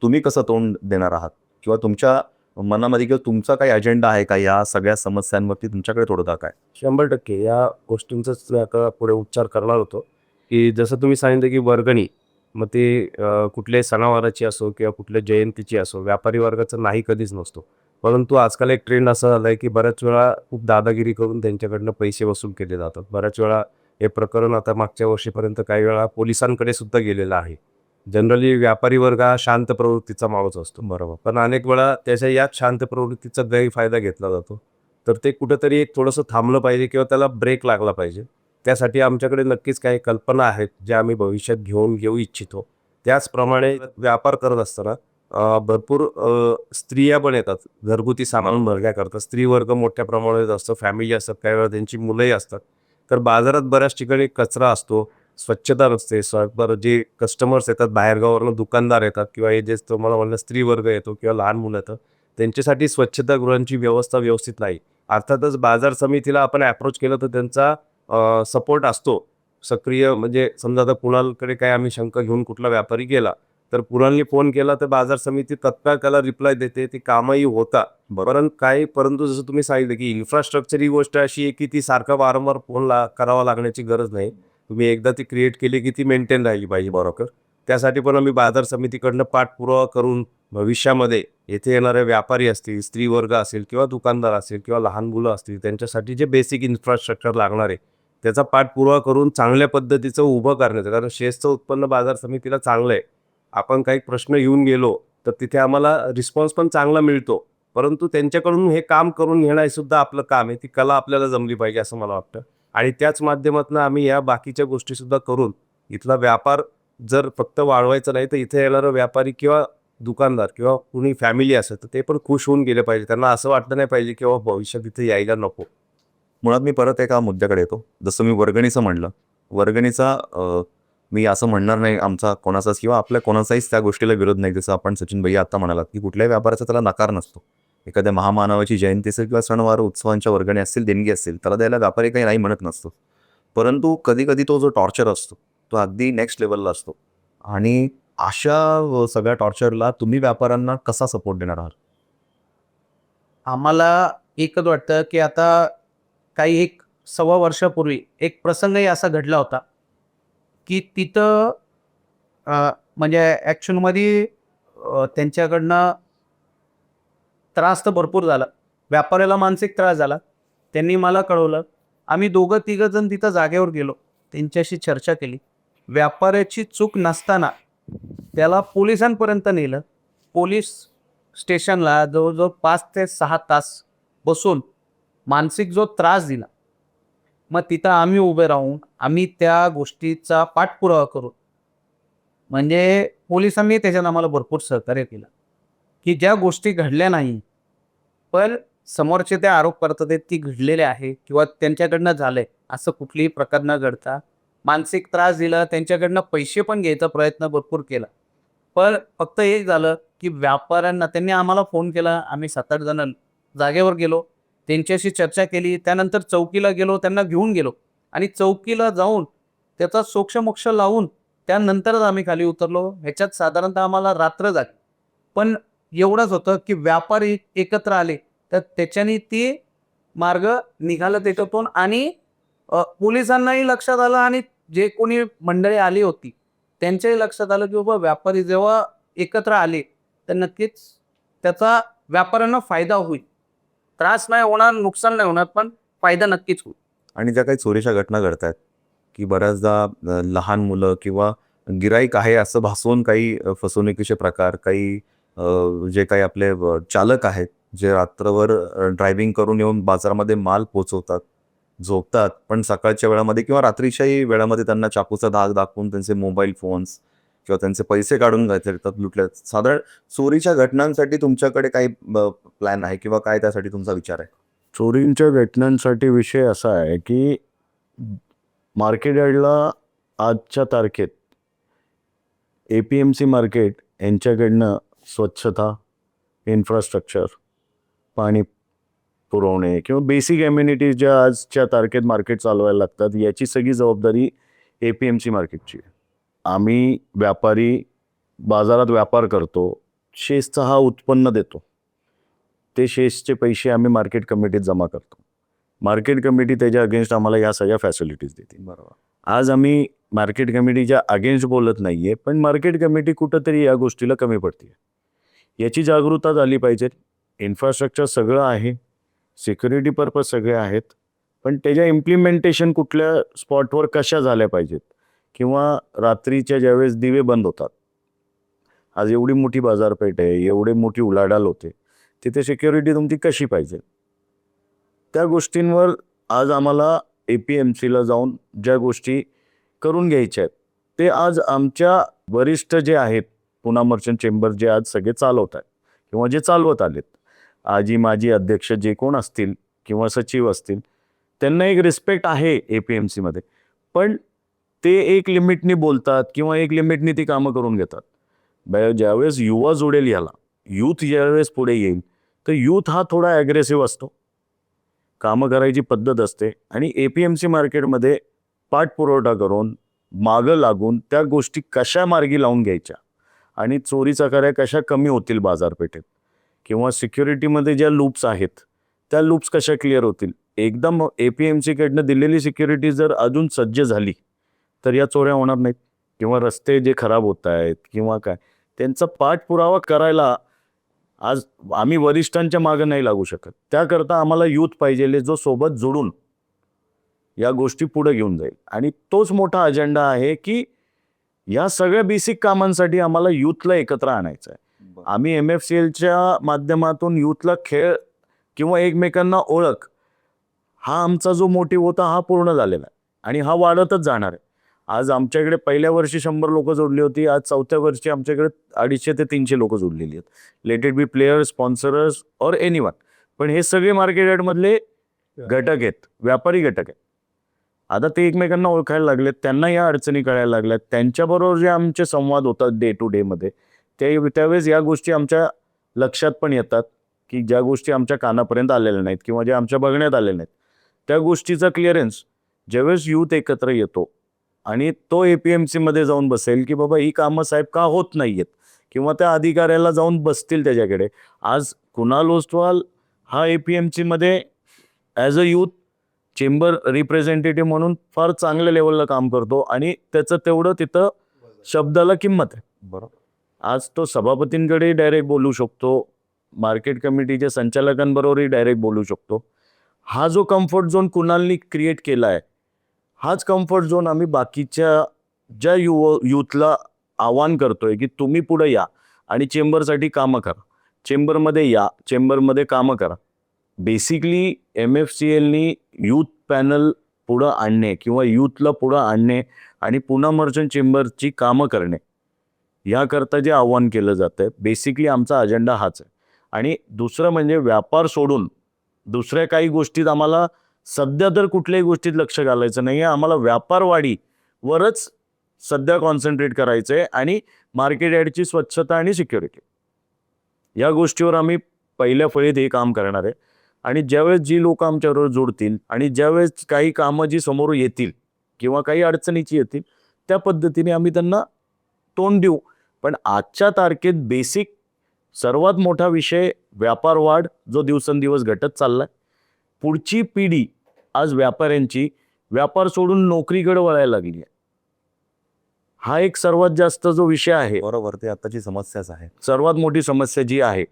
तुम्ही कसं तोंड देणार आहात किंवा तुमच्या मनामध्ये किंवा तुमचा काही अजेंडा आहे का या सगळ्या समस्यांवरती तुमच्याकडे तोडगा काय? 100% या गोष्टींचाच मी आता पुढे उच्चार करणार होतो, की जसं तुम्ही सांगितलं की वर्गणी, मग ते कुठल्याही सणावाराची असो किंवा कुठल्या जयंतीची असो, व्यापारी वर्गाचा नाही कधीच नसतो. परंतु आजकाल एक ट्रेंड असा झाला आहे की बऱ्याच वेळा खूप दादागिरी करून त्यांच्याकडनं पैसे वसूल केले जातात. बऱ्याच वेळा हे प्रकरण आता मागच्या वर्षीपर्यंत काही वेळा पोलिसांकडे सुद्धा गेलेलं आहे. जनरली व्यापारी वर्ग हा शांत प्रवृत्तीचा माणूस असतो. बरोबर. पण अनेक वेळा त्याच्या याच शांत प्रवृत्तीचा गैरफायदा घेतला जातो. तर ते कुठेतरी एक थोडंसं थांबलं पाहिजे किंवा त्याला ब्रेक लागला पाहिजे. त्यासाठी आमच्याकडे नक्कीच काही कल्पना आहेत, ज्या आम्ही भविष्यात घेऊ इच्छितो. त्याचप्रमाणे व्यापार करत असताना भरपूर स्त्रिया पण येतात घरगुती सामान भरण्याकरता. स्त्री वर्ग मोठ्या प्रमाणात असतो, फॅमिली असतात, काही वेळा त्यांची मुलंही असतात. तर बाजारात बऱ्याच ठिकाणी कचरा असतो, स्वच्छता नसते. बरं जे कस्टमर्स येतात बाहेरगावावरून, दुकानदार येतात किंवा हे जे तुम्हाला म्हणलं स्त्री वर्ग येतो किंवा लहान मुलं येतात, त्यांच्यासाठी स्वच्छतागृहांची व्यवस्था व्यवस्थित नाही. अर्थातच बाजार समितीला आपण अप्रोच केलं तर त्यांचा सपोर्ट असतो सक्रिय. म्हणजे समजा आता कुणालकडे काय आम्ही शंका घेऊन कुठला व्यापारी गेला, तर कुणालने फोन केला तर बाजार समिती तत्काळ त्याला रिप्लाय देते. ती कामही होतात. परंतु जसं तुम्ही सांगितलं की इन्फ्रास्ट्रक्चर ही गोष्ट अशी आहे की ती सारखा वारंवार करावा लागण्याची गरज नाही. तुम्ही एकदा ती क्रिएट केली की ती मेंटेन राहिली पाहिजे. बरोबर. त्यासाठी पण आम्ही बाजार समितीकडनं पाठपुरावा करून भविष्यामध्ये येथे येणारे व्यापारी असतील, स्त्री वर्ग असेल किंवा दुकानदार असेल किंवा लहान मुलं असतील, त्यांच्यासाठी जे बेसिक इन्फ्रास्ट्रक्चर लागणार आहे, त्याचा पाठपुरावा करून चांगल्या पद्धतीचं उभं करण्याचं. कारण शेअर्सचं उत्पन्न बाजार समितीला चांगलं आहे. आपण काही प्रश्न येऊन गेलो तर तिथे आम्हाला रिस्पॉन्स पण चांगला मिळतो. परंतु त्यांच्याकडून हे काम करून घेणं हे सुद्धा आपलं काम आहे. ती कला आपल्याला जमली पाहिजे असं मला वाटतं. आणि त्याच माध्यमातून आम्ही या बाकीच्या गोष्टीसुद्धा करून इथला व्यापार जर फक्त वाढवायचा नाही, तर इथे येणारं व्यापारी किंवा दुकानदार किंवा कुणी फॅमिली असेल तर ते पण खुश होऊन गेले पाहिजे. त्यांना असं वाटलं नाही पाहिजे की बाबा भविष्यात इथे यायला नको. मुळात मी परत एका मुद्द्याकडे येतो. जसं मी वर्गणीचं म्हणलं, वर्गणीचा मी असं म्हणणार नाही आमचा कोणाचाच किंवा आपल्या कोणाचाहीच त्या गोष्टीला विरोध नाही. जसं आपण सचिन भैया आता म्हणालात की कुठल्याही व्यापाराचा त्याला नकार नसतो. एखाद्या महामानवाची जयंती असेल किंवा सणवार उत्सवांच्या वर्गणी असतील, देणगी असेल, त्याला द्यायला व्यापारी काही नाही म्हणत नसतो. परंतु कधी कधी तो जो टॉर्चर असतो तो अगदी नेक्स्ट लेवलला असतो. आणि अशा सगळ्या टॉर्चरला तुम्ही व्यापाऱ्यांना कसा सपोर्ट देणार आहात? आम्हाला एकच वाटतं की आता काही 1.25 वर्षापूर्वी एक प्रसंगही असा घडला होता की तिथं म्हणजे ॲक्च्युअलमध्ये त्यांच्याकडनं त्रास तर भरपूर झाला. व्यापाऱ्याला मानसिक त्रास झाला. त्यांनी मला कळवलं. आम्ही दोघं तिघं जण तिथं जागेवर गेलो. त्यांच्याशी चर्चा केली. व्यापाऱ्याची चूक नसताना त्याला पोलिसांपर्यंत नेलं. पोलीस स्टेशनला जवळजवळ 5 ते 6 तास बसून मानसिक जो त्रास दिला, मग तिथं आम्ही उभे राहून आम्ही त्या गोष्टीचा पाठपुरावा करू. म्हणजे पोलिसांनी त्याच्यात आम्हाला भरपूर सहकार्य केलं की ज्या गोष्टी घडल्या नाही, पण समोरचे ते आरोप करतात आहेत की घडलेले आहे किंवा त्यांच्याकडनं झालंय, असं कुठलीही प्रकार न घडता मानसिक त्रास दिला. त्यांच्याकडनं पैसे पण घ्यायचा प्रयत्न भरपूर केला. पण फक्त एक झालं की व्यापाऱ्यांना त्यांनी आम्हाला फोन केला. आम्ही 7-8 जण जागेवर गेलो. त्यांच्याशी चर्चा केली. त्यानंतर चौकीला गेलो, त्यांना घेऊन गेलो आणि चौकीला जाऊन त्याचा सोक्षमोक्ष लावून त्यानंतरच आम्ही खाली उतरलो. ह्याच्यात साधारणतः आम्हाला रात्र झाली. पण एवढंच होतं की व्यापारी एकत्र आले, तर त्याच्याने ती मार्ग निघाला त्याच्यातून आणि पोलिसांनाही लक्षात आलं आणि जे कोणी मंडळी आली होती त्यांच्याही लक्षात आलं की बाबा व्यापारी जेव्हा एकत्र आले तर नक्कीच त्याचा व्यापाऱ्यांना फायदा होईल. त्रास नाही होणार, नुकसान नाही होणार, पण फायदा नक्कीच होईल. आणि ज्या काही चोरीच्या घटना घडत आहेत की बऱ्याचदा लहान मुलं किंवा गिराईक आहे असं भासवून काही फसवणुकीचे प्रकार, काही जे काही आपले चालक आहेत जे रात्रभर ड्रायव्हिंग करून येऊन बाजारामध्ये माल पोचवतात, झोपतात, पण सकाळच्या वेळामध्ये किंवा रात्रीच्याही वेळामध्ये त्यांना चाकूचा धाक दाखवून त्यांचे मोबाईल फोन्स किंवा त्यांचे पैसे काढून घेतात, लुटल्यात. साधारण चोरीच्या घटनांसाठी तुमच्याकडे काही प्लॅन आहे किंवा काय त्यासाठी तुमचा विचार आहे? चोरींच्या घटनांसाठी विषय असा आहे की मार्केट यार्डला आजच्या तारखेत APMC मार्केट यांच्याकडनं स्वच्छता, इन्फ्रास्ट्रक्चर, पाणी पुरवणे किंवा बेसिक ॲम्युनिटीज ज्या आजच्या तारखेत मार्केट चालवायला लागतात, याची सगळी जबाबदारी APMC मार्केटची आहे. आम्ही व्यापारी बाजारात व्यापार करतो, शेसचा हा उत्पन्न देतो. ते शेसचे पैसे आम्ही मार्केट कमिटीत जमा करतो. मार्केट कमिटी त्याच्या अगेन्स्ट आम्हाला या सगळ्या फॅसिलिटीज देते. बरोबर. आज आम्ही मार्केट कमिटीच्या अगेन्स्ट बोलत नाहीये, पण मार्केट कमिटी कुठंतरी या गोष्टीला कमी पडते. याची जागरूकता झाली पाहिजे. इन्फ्रास्ट्रक्चर सगळं आहे, सिक्युरिटी पर्पज सगळे आहेत, पण त्याच्या इम्प्लिमेंटेशन कुठल्या स्पॉटवर कशा झाल्या पाहिजेत किंवा रात्रीच्या ज्यावेळेस दिवे बंद होतात. आज एवढी मोठी बाजारपेठ आहे, एवढी मोठी उलाढाल होते, तिथे सिक्युरिटी तुमची कशी पाहिजे, त्या गोष्टींवर आज आम्हाला APMCला जाऊन ज्या गोष्टी करून घ्यायच्या आहेत ते आज आमच्या वरिष्ठ जे आहेत, पुणा मर्चंट चेंबर जे आज सगळे चालवत आहेत किंवा जे चालवत आलेत, आजी माजी अध्यक्ष जे कोण असतील किंवा सचिव असतील, त्यांना एक रिस्पेक्ट आहे APMCमध्ये, पण ते एक लिमिटनी बोलतात किंवा एक लिमिटनी ती कामं करून घेतात. ज्यावेळेस युवा जोडेल याला, यूथ ज्यावेळेस पुढे येईल, तर यूथ हा थोडा ॲग्रेसिव्ह असतो, कामं करायची पद्धत असते आणि APMC मार्केटमध्ये पाठपुरवठा करून मागं लागून त्या गोष्टी कशा मार्गी लावून घ्यायच्या आणि चोरी चकाऱ्या कशा कमी होतील बाजारपेठेत किंवा सिक्युरिटीमध्ये ज्या लूप्स आहेत त्या लूप्स कशा क्लिअर होतील. एकदम APMCकडनं दिलेली सिक्युरिटी जर अजून सज्ज झाली तर या चोऱ्या होणार नाहीत किंवा रस्ते जे खराब होत आहेत किंवा काय, त्यांचा पाठपुरावा करायला आज आम्ही वरिष्ठांच्या मागं नाही लागू शकत. त्याकरता आम्हाला यूथ पाहिजे जो सोबत जोडून या गोष्टी पुढे घेऊन जाईल आणि तोच मोठा अजेंडा आहे की या सगळ्या बेसिक कामांसाठी आम्हाला यूथला एकत्र आणायचं आहे. आम्ही MFCLच्या माध्यमातून यूथला खेळ किंवा एकमेकांना ओळख हा आमचा जो मोटिव्ह होता हा पूर्ण झालेला आहे आणि हा वाढतच जाणार आहे. आज आमच्याकडे पहिल्या वर्षी 100 लोक जोडली होती, आज 4थ्या वर्षी आमच्याकडे 250 ते 300 लोक जोडलेली आहेत. Let it be players, sponsors और एनीवन. पण हे सगळे मार्केट यार्डमधले घटक आहेत, व्यापारी घटक आहेत. आता ते एकमेकांना ओळखायला लागलेत, त्यांना या अडचणी कळायला लागल्यात, त्यांच्याबरोबर जे आमचे संवाद होतात डे टू डेमध्ये त्यावेळेस या गोष्टी आमच्या लक्षात पण येतात की ज्या गोष्टी आमच्या कानापर्यंत आलेल्या नाहीत किंवा ज्या आमच्या बघण्यात आलेल्या नाहीत, त्या गोष्टीचा क्लिअरन्स ज्यावेळेस यूथ एकत्र येतो आणि तो APMCमध्ये जाऊन बसेल की बाबा ही कामं साहेब का होत नाही आहेत किंवा त्या अधिकाऱ्याला जाऊन बसतील त्याच्याकडे. आज कुणाल ओस्तवाल हा APMCमध्ये as a youth chamber representative म्हणून फार चांगल्या लेवलला काम करतो आणि त्याचं तेवढं तिथं शब्दाला किंमत आहे. बरोबर. आज तो सभापतींकडे डायरेक्ट बोलू शकतो, मार्केट कमिटीच्या संचालकांबरोबरही डायरेक्ट बोलू शकतो. हा जो कम्फर्ट झोन कुणालनी क्रिएट केला आहे, हाच कम्फर्ट झोन आम्ही बाकीच्या ज्या यूथला आवाहन करतोय की तुम्ही पुढे या आणि चेंबरसाठी कामं करा, चेंबरमध्ये या, चेंबरमध्ये कामं करा. बेसिकली MFCLनी यूथ पॅनल पुढं आणणे किंवा यूथला पुढं आणणे आणि पुणा मर्चंट चेंबरची कामं करणे याकरता जे आव्हान केलं जातं आहे, बेसिकली आमचा अजेंडा हाच आहे. आणि दुसरं म्हणजे व्यापार सोडून दुसऱ्या काही गोष्टीत आम्हाला सध्या तर कुठल्याही गोष्टीत लक्ष घालायचं नाही आहे. आम्हाला व्यापार वाढीवरच सध्या कॉन्सन्ट्रेट करायचं आहे आणि मार्केट यार्डची स्वच्छता आणि सिक्युरिटी या गोष्टीवर आम्ही पहिल्या फळीत हे काम करणार आहे. आणि ज्यावेळेस जी लोक आमच्याबरोबर जोडतील आणि ज्यावेळेस काही कामं जी समोर येतील किंवा काही अडचणीची येतील त्या पद्धतीने आम्ही त्यांना तोंड देऊ. पण आजच्या तारखेत बेसिक सर्वात मोठा विषय व्यापार वाढ जो दिवसेंदिवस घटत चाललाय. पुढची पिढी आज व्यापाऱ्यांची व्यापार सोडून नोकरीकडे वळायला लागली आहे. हा एक सर्वात जास्त जो विषय आहे, बरोबर, ते आताची समस्याच आहे. सर्वात मोठी समस्या जी आहे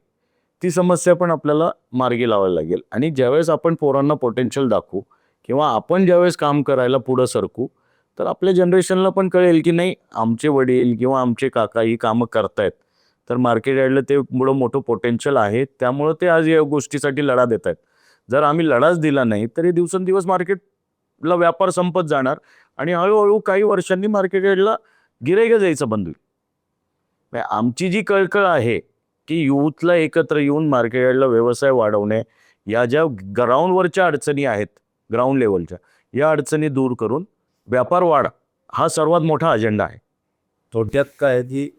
ती समस्या पण आपल्याला मार्गी लावायला लागेल. आणि ज्यावेळेस आपण पोरांना पोटेन्शियल दाखवू किंवा आपण ज्यावेळेस काम करायला पुढं सरकू तर आपल्या जनरेशनला पण कळेल की नाही आमचे वडील किंवा आमचे काका ही कामं करतायत, तर मार्केट यार्डला ते मुळं मोठं पोटेन्शियल आहे, त्यामुळं ते आज या गोष्टीसाठी लढा देत आहेत. जर आम्ही लढाच दिला नाही तर हे दिवसेंदिवस मार्केटला व्यापार संपत जाणार आणि हळूहळू काही वर्षांनी मार्केट यार्डला गिराईक जायचं बंद होईल. आमची जी कळकळ आहे की यूथला एकत्र येऊन मार्केट यार्डला व्यवसाय वाढवणे, या ज्या ग्राउंडवरच्या अडचणी आहेत, ग्राउंड लेवलच्या या अडचणी दूर करून व्यापार वाढ हा सर्वात मोठा अजेंडा आहे. थोडक्यात काय आहे की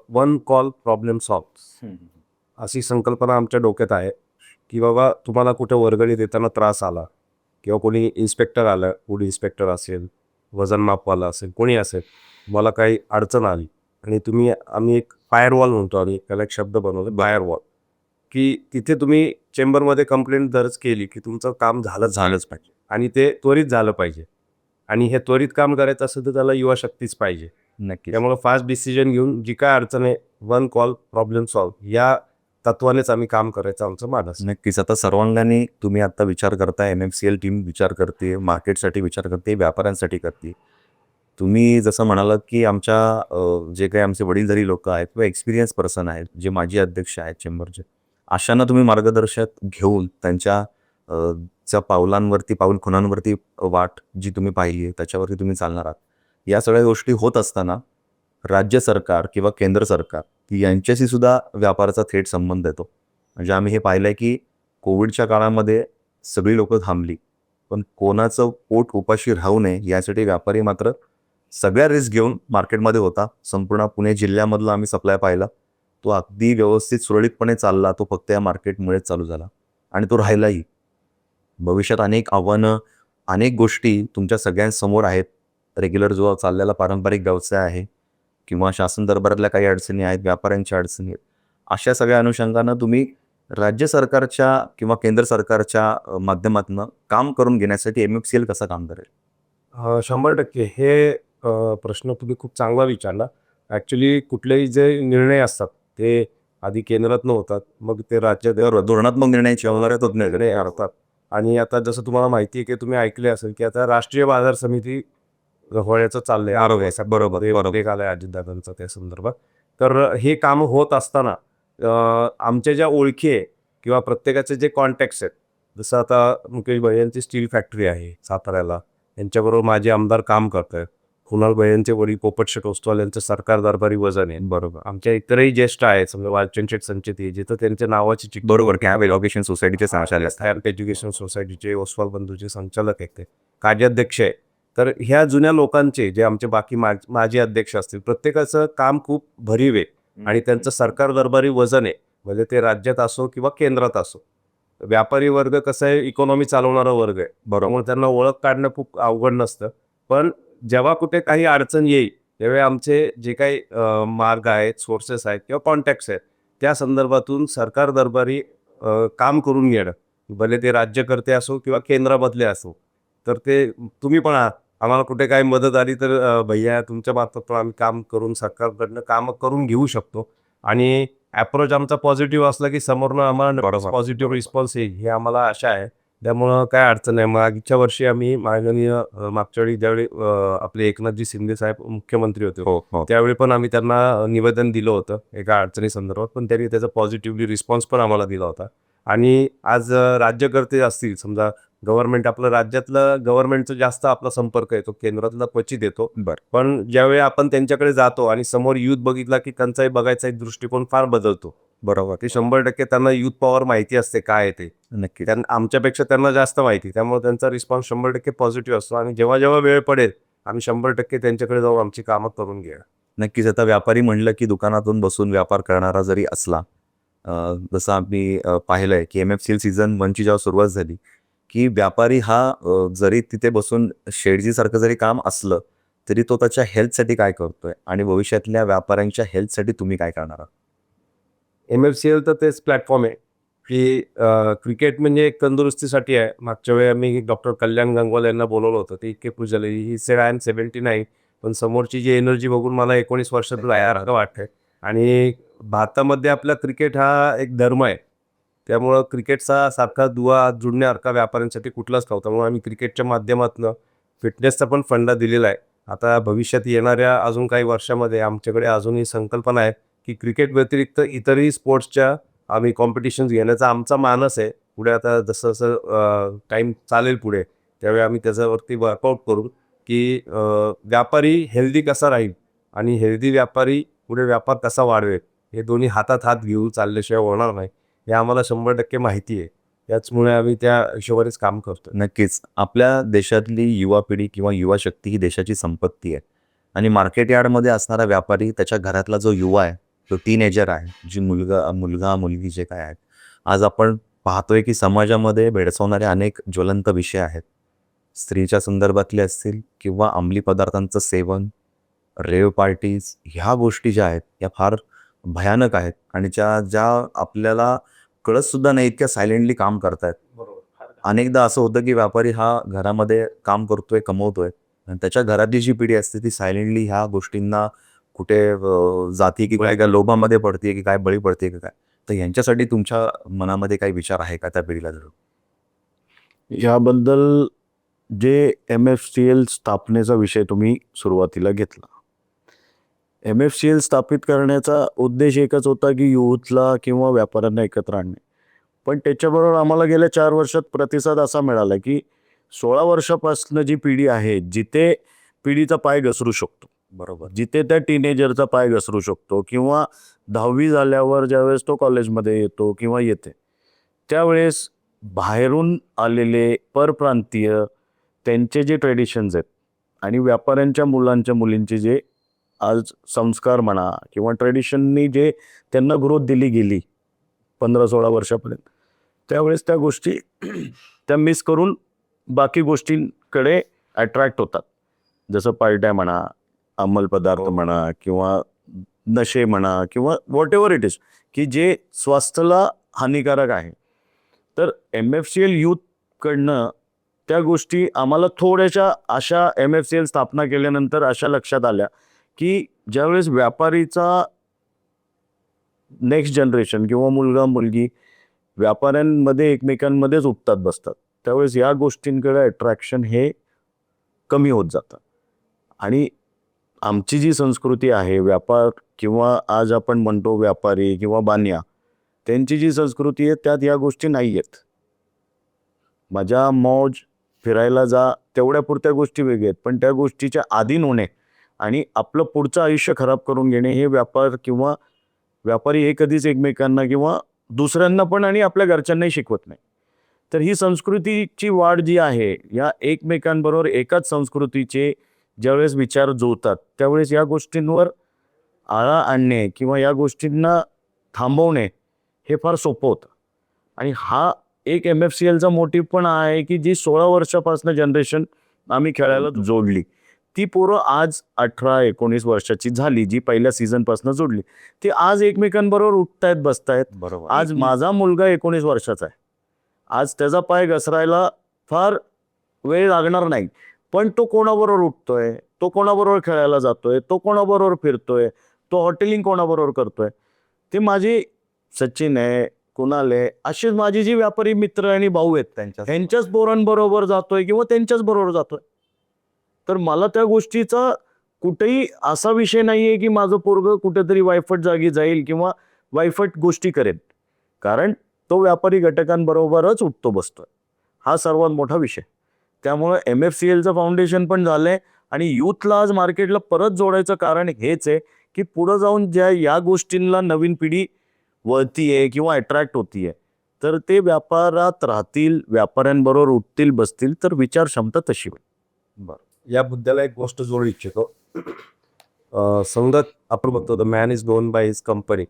वन कॉल प्रॉब्लेम सॉल्व अशी संकल्पना आमच्या डोक्यात आहे की बाबा तुम्हाला कुठे वर्गणी देताना त्रास आला किंवा कोणी इन्स्पेक्टर आलं, फूड इन्स्पेक्टर असेल, वजन मापवाला असेल, कोणी असेल, मला काही अडचण आली आणि आम्ही एक फायरवॉल म्हणतो, आम्ही त्याला एक शब्द बनवतो फायरवॉल, की तिथे तुम्ही चेंबरमध्ये कंप्लेंट दर्ज केली की तुमचं काम झालंच पाहिजे आणि ते त्वरित झालं पाहिजे आणि हे त्वरित काम करायचं असेल तर त्याला युवा शक्तीच पाहिजे. नक्कीच त्यामुळे फास्ट डिसिजन घेऊन जी काय अडचण आहे वन कॉल प्रॉब्लेम सॉल्व या तत्वानेच आम्ही काम करायचं आमचं मानस. नक्कीच. आता सर्वांगाने तुम्ही आता विचार करताय, MMCL टीम विचार करते, मार्केटसाठी विचार करते, व्यापाऱ्यांसाठी करते. तुम्ही जसं म्हणालात की आमच्या जे काही आमचे वडीलधारी लोक आहेत किंवा एक्सपिरियन्स पर्सन आहेत, जे माजी अध्यक्ष आहेत चेंबरचे, अशांना तुम्ही मार्गदर्शक घेऊन त्यांच्या च्या पावलांवरती खुणांवरती वाट जी तुम्ही पाहिली आहे त्याच्यावरती तुम्ही चालणार आहात. या सगळ्या गोष्टी होत असताना राज्य सरकार किंवा केंद्र सरकार यांच्याशी सुद्धा व्यापाराचा थेट संबंध येतो. म्हणजे आम्ही हे पाहिलं आहे की कोविडच्या काळामध्ये सगळी लोकं थांबली, पण कोणाचं पोट उपाशी राहू नये यासाठी व्यापारी मात्र सगळ्या रिस्क घेऊन मार्केटमध्ये होता. संपूर्ण पुणे जिल्ह्यामधला आम्ही सप्लाय पाहिला, तो अगदी व्यवस्थित सुरळीतपणे चालला. तो फक्त या मार्केटमुळेच चालू झाला आणि तो राहिलाही. भविष्यात अनेक आव्हानं, अनेक गोष्टी तुमच्या सगळ्यांसमोर आहेत. रेग्युलर जो चाललेला पारंपरिक व्यवसाय आहे किंवा शासन दरबारातल्या काही अडचणी आहेत, व्यापाऱ्यांच्या अडचणी आहेत. अशा सगळ्या अनुषंगानं तुम्ही राज्य सरकारच्या किंवा केंद्र सरकारच्या माध्यमातून काम करून घेण्यासाठी MFCL कसं काम करेल? 100% हे प्रश्न तुम्ही खूप चांगला विचारला. ॲक्च्युली कुठलेही जे निर्णय असतात ते आधी केंद्रातनं होतात, मग ते धोरणात्मक निर्णयाची व्यवहारात निर्णय करतात. आणि आता जसं तुम्हाला माहिती आहे की तुम्ही ऐकले असेल की आता राष्ट्रीय बाजार समिती होण्याचं चाललंय. बरोबर. एक आलंय अजितदादांचं त्या संदर्भात. तर हे काम होत असताना आमच्या ज्या ओळखी आहे किंवा प्रत्येकाचे जे कॉन्टॅक्ट्स आहेत, जसं आता मुकेश भाई यांची स्टील फॅक्टरी आहे साताऱ्याला, यांच्याबरोबर माझे आमदार काम करत आहेत. कुणाल भाई यांचे वडील पोपट शेट ओस्तवाल यांचं सरकार दरबारी वजन आहे. बरोबर. आमच्या इतरही ज्येष्ठ आहेत, समजा वालचंद शेठ संचेती, जिथं त्यांच्या नावाची बरोबर. कॅब एज्युकेशन सोसायटीचे संचालक असतात. हॅम्प एज्युकेशन सोसायटीचे ओस्वाल बंधूचे संचालक आहेत, ते कार्याध्यक्ष आहे. तर ह्या जुन्या लोकांचे जे आमचे बाकी माजी अध्यक्ष असतील, प्रत्येकाचं काम खूप भरीव आहे आणि त्यांचं सरकार दरबारी वजन आहे. म्हणजे ते राज्यात असो किंवा केंद्रात असो. व्यापारी वर्ग कसं आहे, इकॉनॉमी चालवणारा वर्ग आहे, बरोबर, त्यांना ओळख काढणं खूप अवघड नसतं. पण जेव्हा कुठे काही अडचण येईल त्यावेळी आमचे जे काही मार्ग आहेत, सोर्सेस आहेत किंवा कॉन्टॅक्ट्स आहेत, त्या संदर्भातून सरकार दरबारी काम करून घेणं, भले ते राज्यकर्ते असो किंवा केंद्रामधले असो. तर ते तुम्ही पण आम्हाला कुठे काही मदत आली तर भैया तुमच्या मार्फत पण आम्ही काम करून सरकारकडनं कामं करून घेऊ शकतो. आणि ॲप्रोच आमचा पॉझिटिव्ह असला की समोरनं आम्हाला पॉझिटिव्ह रिस्पॉन्स येईल ही आम्हाला आशा आहे. त्यामुळं काय अडचण नाही. मागच्या वर्षी आम्ही माननीय मागच्या वेळी ज्यावेळी आपले एकनाथजी शिंदे साहेब मुख्यमंत्री होते, त्यावेळी पण आम्ही त्यांना निवेदन दिलं होतं एका अडचणी संदर्भात, पण त्यांनी त्याचा पॉझिटिव्हली रिस्पॉन्स पण आम्हाला दिला होता. आणि आज राज्यकर्ते असतील, समजा गव्हर्नमेंट, आपलं राज्यातलं गव्हर्नमेंटचा जास्त आपला संपर्क येतो, केंद्रातला क्वचित येतो. पण ज्यावेळी आपण त्यांच्याकडे जातो आणि समोर युथ बघितला की त्यांचाही बघायचा एक दृष्टिकोन फार बदलतो. बरोबर. ते 100% त्यांना युथ पॉवर माहिती असते काय आहे ते. नक्की. आमच्यापेक्षा त्यांना जास्त माहिती, त्यामुळे त्यांचा रिस्पॉन्स 100% पॉझिटिव्ह असतो. आणि जेव्हा जेव्हा वेळ पडेल आम्ही 100% त्यांच्याकडे जाऊन आमची कामं करून घ्या. नक्कीच. आता व्यापारी म्हणलं की दुकानातून बसून व्यापार करणारा जरी असला, जसं आम्ही पाहिलंय की MFCL सीझन 1ची जेव्हा सुरुवात झाली की व्यापारी हा जरी तिथे बसून शेडजीसारखं जरी काम असलं तरी तो त्याच्या हेल्थसाठी काय करतोय आणि भविष्यातल्या व्यापाऱ्यांच्या हेल्थसाठी तुम्ही काय करणार आहात? MFCL तर तेच प्लॅटफॉर्म आहे की क्रिकेट म्हणजे एक तंदुरुस्तीसाठी आहे. मागच्या वेळी आम्ही डॉक्टर कल्याण गंगवाल यांना बोलवलं होतं, ते इतके खुश झाले. ही सेड आय एम 79, पण समोरची जी एनर्जी बघून मला 19 वर्षात यार वाटतंय. आणि भारतामध्ये आपला क्रिकेट हा एक धर्म आहे, त्यामुळं क्रिकेटचा सारखा दुवा जुळण्यासारखा व्यापाऱ्यांसाठी कुठलाच नव्हता. त्यामुळे आम्ही क्रिकेटच्या माध्यमातून फिटनेसचा पण फंडा दिलेला आहे. आता भविष्यात येणाऱ्या अजून काही वर्षामध्ये आमच्याकडे अजूनही संकल्पना आहे की क्रिकेट व्यतिरिक्त इतरही स्पोर्ट्सच्या आम्ही कॉम्पिटिशन्स घेण्याचा आमचा मानस आहे. पुढे आता जसं जसं टाईम चालेल पुढे, त्यावेळी आम्ही त्याच्यावरती वर्कआउट करू की व्यापारी हेल्दी कसा राहील आणि हेल्दी व्यापारी पुढे व्यापार कसा वाढवेल, हे दोन्ही हातात हात घेऊन चालल्याशिवाय होणार नाही, हे आम्हाला 100% माहिती आहे. त्याचमुळे आम्ही त्या हिशोबानेच काम करतो. नक्कीच. आपल्या देशातली युवा पिढी किंवा युवा शक्ती ही देशाची संपत्ती आहे आणि मार्केट यार्डमध्ये असणारा व्यापारी, त्याच्या घरातला जो युवा आहे, जो टीनेजर आहे, जी मुलगा मुलगी जे काय आहेत, आज आपण पाहतोय की समाजामध्ये भेडसावणारे अनेक ज्वलंत विषय आहेत. स्त्रीच्या संदर्भातले असतील किंवा अंमली पदार्थांचं सेवन, रेव पार्टीज, ह्या गोष्टी ज्या आहेत या फार भयानक आहेत आणि ज्या आपल्याला कळत सुद्धा नाही इतक्या सायलेंटली काम करतायत. अनेकदा असं होतं की व्यापारी हा घरामध्ये काम करतोय, कमवतोय आणि त्याच्या घरातली जी पिढी असते ती सायलेंटली ह्या गोष्टींना कुठे जाती की काय लोभामध्ये पडते की काय बळी पडते की काय. तर यांच्यासाठी तुमच्या मनामध्ये काही विचार आहे का त्या पिढीला धरून? याबद्दल जे MFCL स्थापनेचा विषय तुम्ही सुरुवातीला घेतला. MFCL स्थापित करण्याचा उद्देश एकच होता की यूथला किंवा व्यापाऱ्यांना एकत्र आणणे. पण त्याच्याबरोबर आम्हाला गेल्या 4 वर्षात प्रतिसाद असा मिळाला की 16 वर्षापासून जी पिढी आहे, जिथे पिढीचा पाय घसरू शकतो, बरोबर. जिथे त्या टीनेजरचा पाय घसरू शकतो किंवा 10वी झाल्यावर ज्यावेळेस तो कॉलेजमध्ये येतो किंवा येते, त्यावेळेस बाहेरून आलेले परप्रांतीय त्यांचे जे ट्रेडिशन्स आहेत आणि व्यापाऱ्यांच्या मुलांच्या मुलींचे जे आज संस्कार म्हणा किंवा ट्रेडिशननी जे त्यांना ग्रोथ दिली गेली 15-16 वर्षापर्यंत, त्यावेळेस त्या गोष्टी त्या मिस करून बाकी गोष्टींकडे अट्रॅक्ट होतात. जसं पार्ट्या म्हणा, अंमलपदार्थ म्हणा किंवा नशे म्हणा किंवा व्हॉट एव्हर इट इज, की जे स्वास्थ्याला हानिकारक आहे. तर MFCL यूथकडनं त्या गोष्टी आम्हाला थोड्याशा अशा MFCL स्थापना केल्यानंतर अशा लक्षात आल्या की ज्यावेळेस व्यापारीचा नेक्स्ट जनरेशन किंवा मुलगा मुलगी व्यापाऱ्यांमध्ये एकमेकांमध्येच उपतात बसतात, त्यावेळेस या गोष्टींकडे अट्रॅक्शन हे कमी होत जातं. आणि आमची जी संस्कृती आहे व्यापार किंवा आज आपण म्हणतो व्यापारी किंवा बानिया, त्यांची जी संस्कृती आहे त्यात या गोष्टी नाही आहेत. मजा मौज फिरायला जा तेवढ्या पुरत्या गोष्टी वेगळ्या आहेत, पण त्या गोष्टीच्या अधीन होणे आणि आपलं पुढचं आयुष्य खराब करून घेणे हे व्यापार किंवा व्यापारी हे कधीच एकमेकांना किंवा दुसऱ्यांना पण आणि आपल्या घरच्यांनाही शिकवत नाही. तर ही संस्कृतीची वाढ जी आहे या एकमेकांबरोबर एकाच संस्कृतीचे ज्यावेळेस विचार जुळतात त्यावेळेस या गोष्टींवर आळा आणणे किंवा या गोष्टींना थांबवणे हे फार सोपं होतं. आणि हा एक MFCLचा मोटिव्ह पण आहे की जी 16 वर्षापासून जनरेशन आम्ही खेळायला जोडली, ती पोरं आज 18-19 वर्षाची झाली, जी पहिल्या सीझनपासून जोडली, ती आज एकमेकांबरोबर उठतायत बसतायत. बरोबर. आज माझा मुलगा 19 वर्षाचा आहे, आज त्याचा पाय घसरायला फार वेळ लागणार नाही, पण तो कोणाबरोबर उठतोय, तो कोणाबरोबर खेळायला जातोय, तो कोणाबरोबर फिरतोय, तो हॉटेलिंग कोणाबरोबर करतोय, ते माझे सचिन आहे, कुणाल आहे, अशीच माझी जी व्यापारी मित्र आणि भाऊ आहेत त्यांच्याच पोरांबरोबर जातोय किंवा त्यांच्याच बरोबर जातोय. तर मला त्या गोष्टीचा कुठेही असा विषय नाहीये की माझं पोरगं कुठेतरी वायफट जागी जाईल किंवा वायफट गोष्टी करेल, कारण तो व्यापारी घटकांबरोबरच उठतो बसतोय. हा सर्वात मोठा विषय. त्यामुळे MFCLचं फाउंडेशन पण झालंय आणि यूथला आज मार्केटला परत जोडायचं कारण हेच आहे की पुढे जाऊन ज्या या गोष्टींना नवीन पिढी वळतीये किंवा अट्रॅक्ट होतीये, तर ते व्यापारात राहतील, व्यापाऱ्यांबरोबर उठतील बसतील, तर विचार क्षमता तशी होईल. या मुद्द्याला एक गोष्ट जोडू इच्छितो. समजा आपण बघतो the man is known by his company,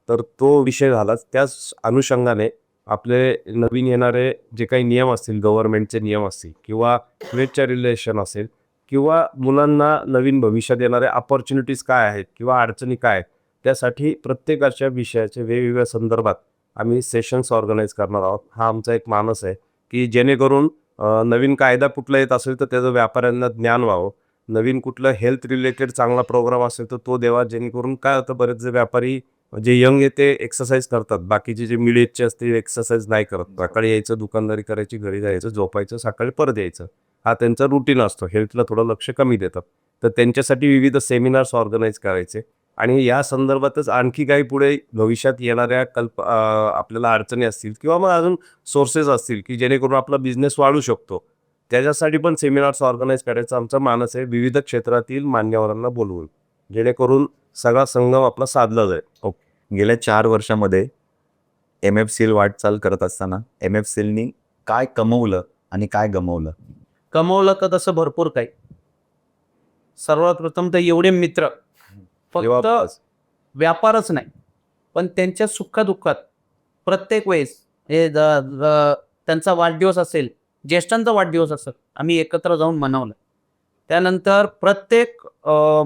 तर तो विषय झालाच. त्याच अनुषंगाने आपले नवीन येणारे जे काही नियम असतील, गव्हर्नमेंटचे नियम असतील किंवा ट्रेडच्या रिलेशन असेल किंवा मुलांना नवीन भविष्यात येणाऱ्या अपॉर्च्युनिटीज काय आहेत किंवा अडचणी काय आहेत, त्यासाठी प्रत्येकाच्या विषयाचे वेगवेगळ्या संदर्भात आम्ही सेशन्स ऑर्गनाईज करणार आहोत. हा आमचा एक मानस आहे की जेणेकरून नवीन कायदा कुठला येत असेल तर त्याचं व्यापाऱ्यांना ज्ञान व्हावं. नवीन कुठलं हेल्थ रिलेटेड चांगला प्रोग्राम असेल तर तो देवा, जेणेकरून काय होतं, बरेच जे व्यापारी जे यंग आहे ते एक्सरसाइज करतात, बाकीचे जे मिड एजचे असतील एक्सरसाइज नाही करत. सकाळी यायचं, दुकानदारी करायची, घरी जायचं, झोपायचं, सकाळी परत यायचं, हा त्यांचा रुटीन असतो. हेल्थला थोडं लक्ष कमी देतात. तर त्यांच्यासाठी विविध सेमिनार्स ऑर्गनाईज करायचे आणि या संदर्भातच आणखी काही पुढे भविष्यात येणाऱ्या आपल्याला अडचणी असतील किंवा मग अजून सोर्सेस असतील की जेणेकरून आपला बिझनेस वाढू शकतो, त्याच्यासाठी पण सेमिनार्स ऑर्गनाईज करायचा आमचा मानस आहे, विविध क्षेत्रातील मान्यवरांना बोलवून, जेणेकरून सगळा संगम आपला साधला जाईल. गेल्या 4 वर्षामध्ये MFCL वाटचाल करत असताना MFCLनी काय कमवलं आणि काय गमवलं? कमवलं का तसं भरपूर काही. सर्वात प्रथम तर एवढे मित्र फक्त तेव्हा- व्यापारच नाही, पण त्यांच्या सुखदुःखात प्रत्येक वेळेस त्यांचा वाढदिवस असेल, ज्येष्ठांचा वाढदिवस असेल, आम्ही एकत्र जाऊन मनवलं. त्यानंतर प्रत्येक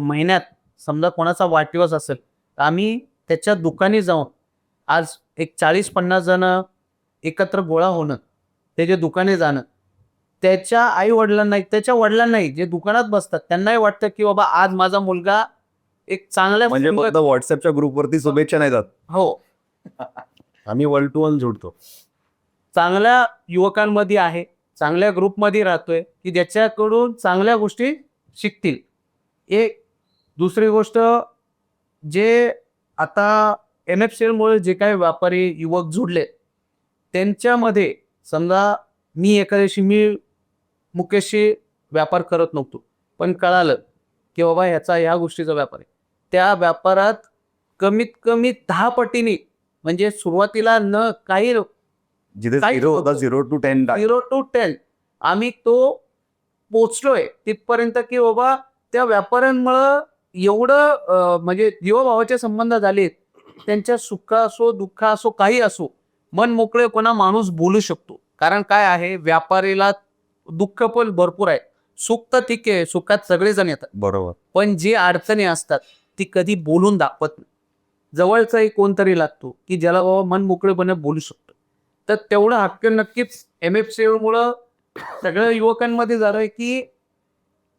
महिन्यात समजा कोणाचा वाढदिवस असेल, तर आम्ही त्याच्या दुकानी जाऊन आज एक 40-50 जण एकत्र गोळा होणं, त्याच्या दुकाने जाणं, त्याच्या आई वडिलांनाही, त्याच्या वडिलांनाही जे दुकानात बसतात त्यांनाही वाटतं की बाबा आज माझा मुलगा एक चांगल्या म्हणजे फक्त व्हॉट्सअपच्या ग्रुपवरती शुभेच्छा नाही जात. हो आम्ही 1 to 1 जोडतो. चांगल्या युवकांमध्ये आहे, चांगल्या ग्रुपमध्ये राहतोय की ज्याच्याकडून चांगल्या गोष्टी शिकतील. एक दुसरी गोष्ट, जे आता NFCL जे काही व्यापारी युवक जुडले त्यांच्यामध्ये समजा मी मुकेशशी व्यापार करत नव्हतो, पण कळालं की बाबा ह्याचा ह्या गोष्टीचा व्यापार आहे. त्या व्यापारात कमीत कमी 10 पटीने, म्हणजे सुरुवातीला न काही जिथे काही 0 होता होतं. 0 to 10 0 to 10 आम्ही तो पोचलोय तिथपर्यंत की बाबा त्या व्यापाऱ्यांमुळं एवढं म्हणजे जीवभावाचे संबंध झालेत. त्यांच्या सुख असो, दुःख असो, काही असो, मन मोकळेपणा माणूस बोलू शकतो. कारण काय आहे, व्यापारीला दुःख पण भरपूर आहे. सुख तर ठीक आहे, सुखात सगळेजण येतात, बरोबर. पण जी अडचणी असतात ती कधी बोलून दाखवत नाही. जवळचाही कोणतरी लागतो की ज्याला बाबा मन मोकळेपणे बोलू शकतो. तर तेवढं हक्क नक्कीच MFCL मुळे सगळ्या युवकांमध्ये झालंय की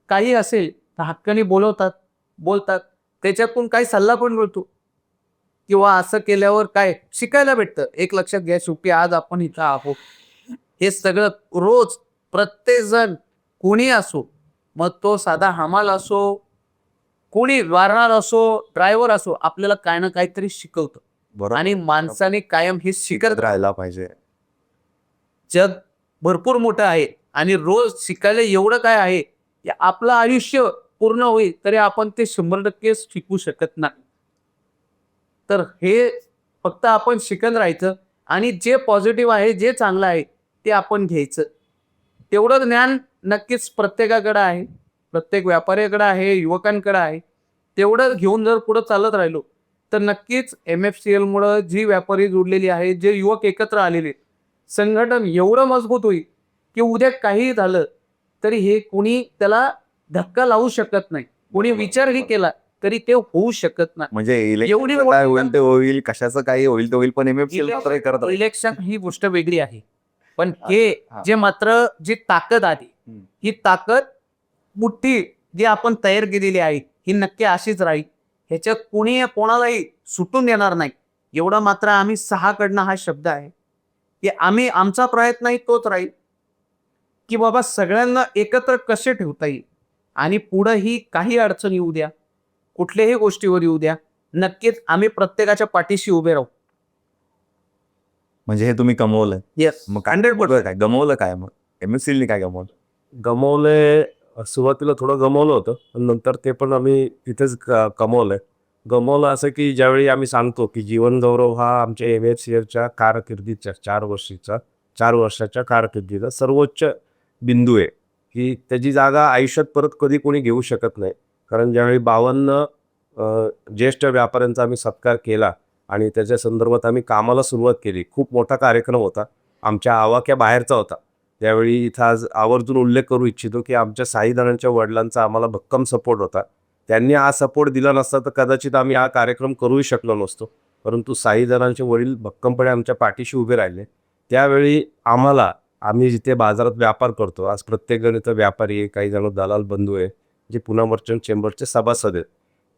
काही असेल तर हक्काने बोलतात. त्याच्यातून काही सल्ला पण मिळतो किंवा असं केल्यावर काय शिकायला भेटतं. एक लक्षात घ्या, शेवटी आज आपण इथं आहोत, हे सगळं रोज प्रत्येक जण कोणी असो, मग तो साधा हमाल असो, कोणी वारणार असो, ड्रायव्हर असो, आपल्याला काय ना काहीतरी शिकवतं. बरोबर. आणि माणसाने कायम हे शिकत राहायला पाहिजे. जग भरपूर मोठं आहे आणि रोज शिकायला एवढं काय आहे की आपलं आयुष्य पूर्ण होईल तरी आपण ते 100% शिकू शकत नाही. तर हे फक्त आपण शिकत राहायचं आणि जे पॉझिटिव्ह आहे, जे चांगलं आहे ते आपण घ्यायचं. तेवढं ज्ञान नक्कीच प्रत्येकाकडे आहे, प्रत्येक व्यापाऱ्याकडे आहे, युवकांकडे आहे. तेवढं घेऊन जर पुढे चालत राहिलो तर नक्कीच MFCL मुळे जी व्यापारी जोडलेली आहे, जे युवक एकत्र आलेले, संघटन एवढं मजबूत होईल की उद्या काही झालं तरी हे कोणी त्याला धक्का लावू शकत नाही. कोणी विचारही केला तरी ते होऊ शकत नाही. म्हणजे एवढी इलेक्शन काय होईल ते होईल, कशाचं काही होईल ते होईल, पण MFCL मात्र हे करत राहील. इलेक्शन ही गोष्ट वेगळी आहे, पण हे जे मात्र जी ताकद आहे, ही ताकद मोठी जी आपण तयार केलेली आहे, ही नक्की अशीच राहील. ह्याच्यात कोणी कोणालाही सुटून देणार नाही. एवढा मात्र आम्ही 6 कडनं हा शब्द आहे की आम्ही, आमचा प्रयत्नही तोच राहील की बाबा सगळ्यांना एकत्र कसे ठेवता येईल आणि पुढं ही काही अडचण येऊ द्या, कुठल्याही गोष्टीवर येऊ द्या, नक्कीच आम्ही प्रत्येकाच्या पाठीशी उभे राहू. म्हणजे हे तुम्ही कमवलंय. येस, मग 100% काय गमवलं काय मग? MFCL ने काय गमवलं? गमावले, सुरुवातीला थोडं गमावलं होतं, पण नंतर ते पण आम्ही तिथेच कमावलंय. गमावलं असं की ज्यावेळी आम्ही सांगतो की जीवन गौरव हा आमच्या MFCLच्या कारकिर्दीचा 4 वर्षाच्या कारकिर्दीचा सर्वोच्च बिंदू आहे, की त्याची जागा आयुष्यात परत कधी कोणी घेऊ शकत नाही. कारण ज्यावेळी 52 ज्येष्ठ व्यापाऱ्यांचा आम्ही सत्कार केला आणि त्याच्या संदर्भात आम्ही कामाला सुरुवात केली. खूप मोठा कार्यक्रम होता, आमच्या आवाक्याबाहेरचा होता. त्यावेळी इथं आज आवर्जून उल्लेख करू इच्छितो की आमच्या साईदारांच्या वडिलांचा आम्हाला भक्कम सपोर्ट होता. त्यांनी हा सपोर्ट दिला नसता तर कदाचित आम्ही हा कार्यक्रम करूही शकलो नसतो. परंतु साईदारांचे वडील भक्कमपणे आमच्या पाठीशी उभे राहिले. त्यावेळी आम्ही जिथे बाजारात व्यापार करतो, आज प्रत्येकजण इथं व्यापारी आहे, काही जण दलाल बंधू आहे, जे पुणा मर्चंट चेंबरचे सभासद आहेत.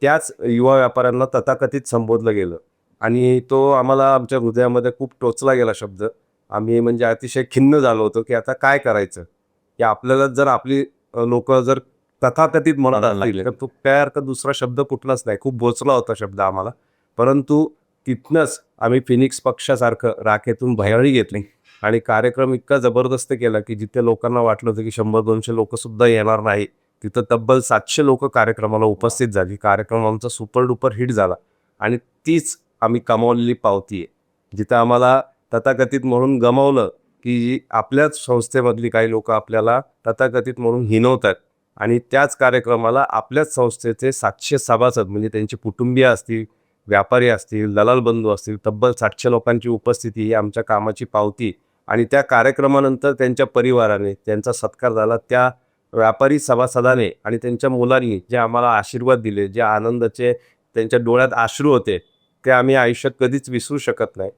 त्याच युवा व्यापाऱ्यांना तथाकथित संबोधलं गेलं आणि तो आम्हाला आमच्या हृदयामध्ये खूप टोचला गेला शब्द. आम्ही म्हणजे अतिशय खिन्न झालो होतो की आता काय करायचं, की आपल्याला जर आपली लोक जर तथाकथित म्हणत असतील तर तो त्यासारखा दुसरा शब्द कुठलाच नाही. खूप बोचला होता शब्द आम्हाला. परंतु तिथनंच आम्ही फिनिक्स पक्षासारखं राखेतून भयारी घेतली आणि कार्यक्रम इतका जबरदस्त केला की जिथे लोकांना वाटलं होतं की 100-200 लोकसुद्धा येणार नाही, तिथं तब्बल 700 लोक कार्यक्रमाला उपस्थित झाली. कार्यक्रम आमचा सुपर डुपर हिट झाला आणि तीच आम्ही कमावलेली पावती आहे. जिथं आम्हाला तथाकथित म्हणून गमावलं की आपल्याच संस्थेमधली काही लोक आपल्याला तथाकथित म्हणून हिनवतात आणि त्याच कार्यक्रमाला आपल्याच संस्थेचे 700 सभासद म्हणजे त्यांचे कुटुंबीय असतील, व्यापारी असतील, दलाल बंधू असतील, तब्बल 700 लोकांची उपस्थिती ही आमच्या कामाची पावती. आणि त्या कार्यक्रमानंतर त्यांच्या परिवाराने त्यांचा सत्कार झाला. त्या व्यापारी सभासदाने आणि त्यांच्या मुलांनी जे आम्हाला आशीर्वाद दिले, जे आनंदाचे त्यांच्या डोळ्यात अश्रू होते, ते आम्ही आयुष्यात कधीच विसरू शकत नाही.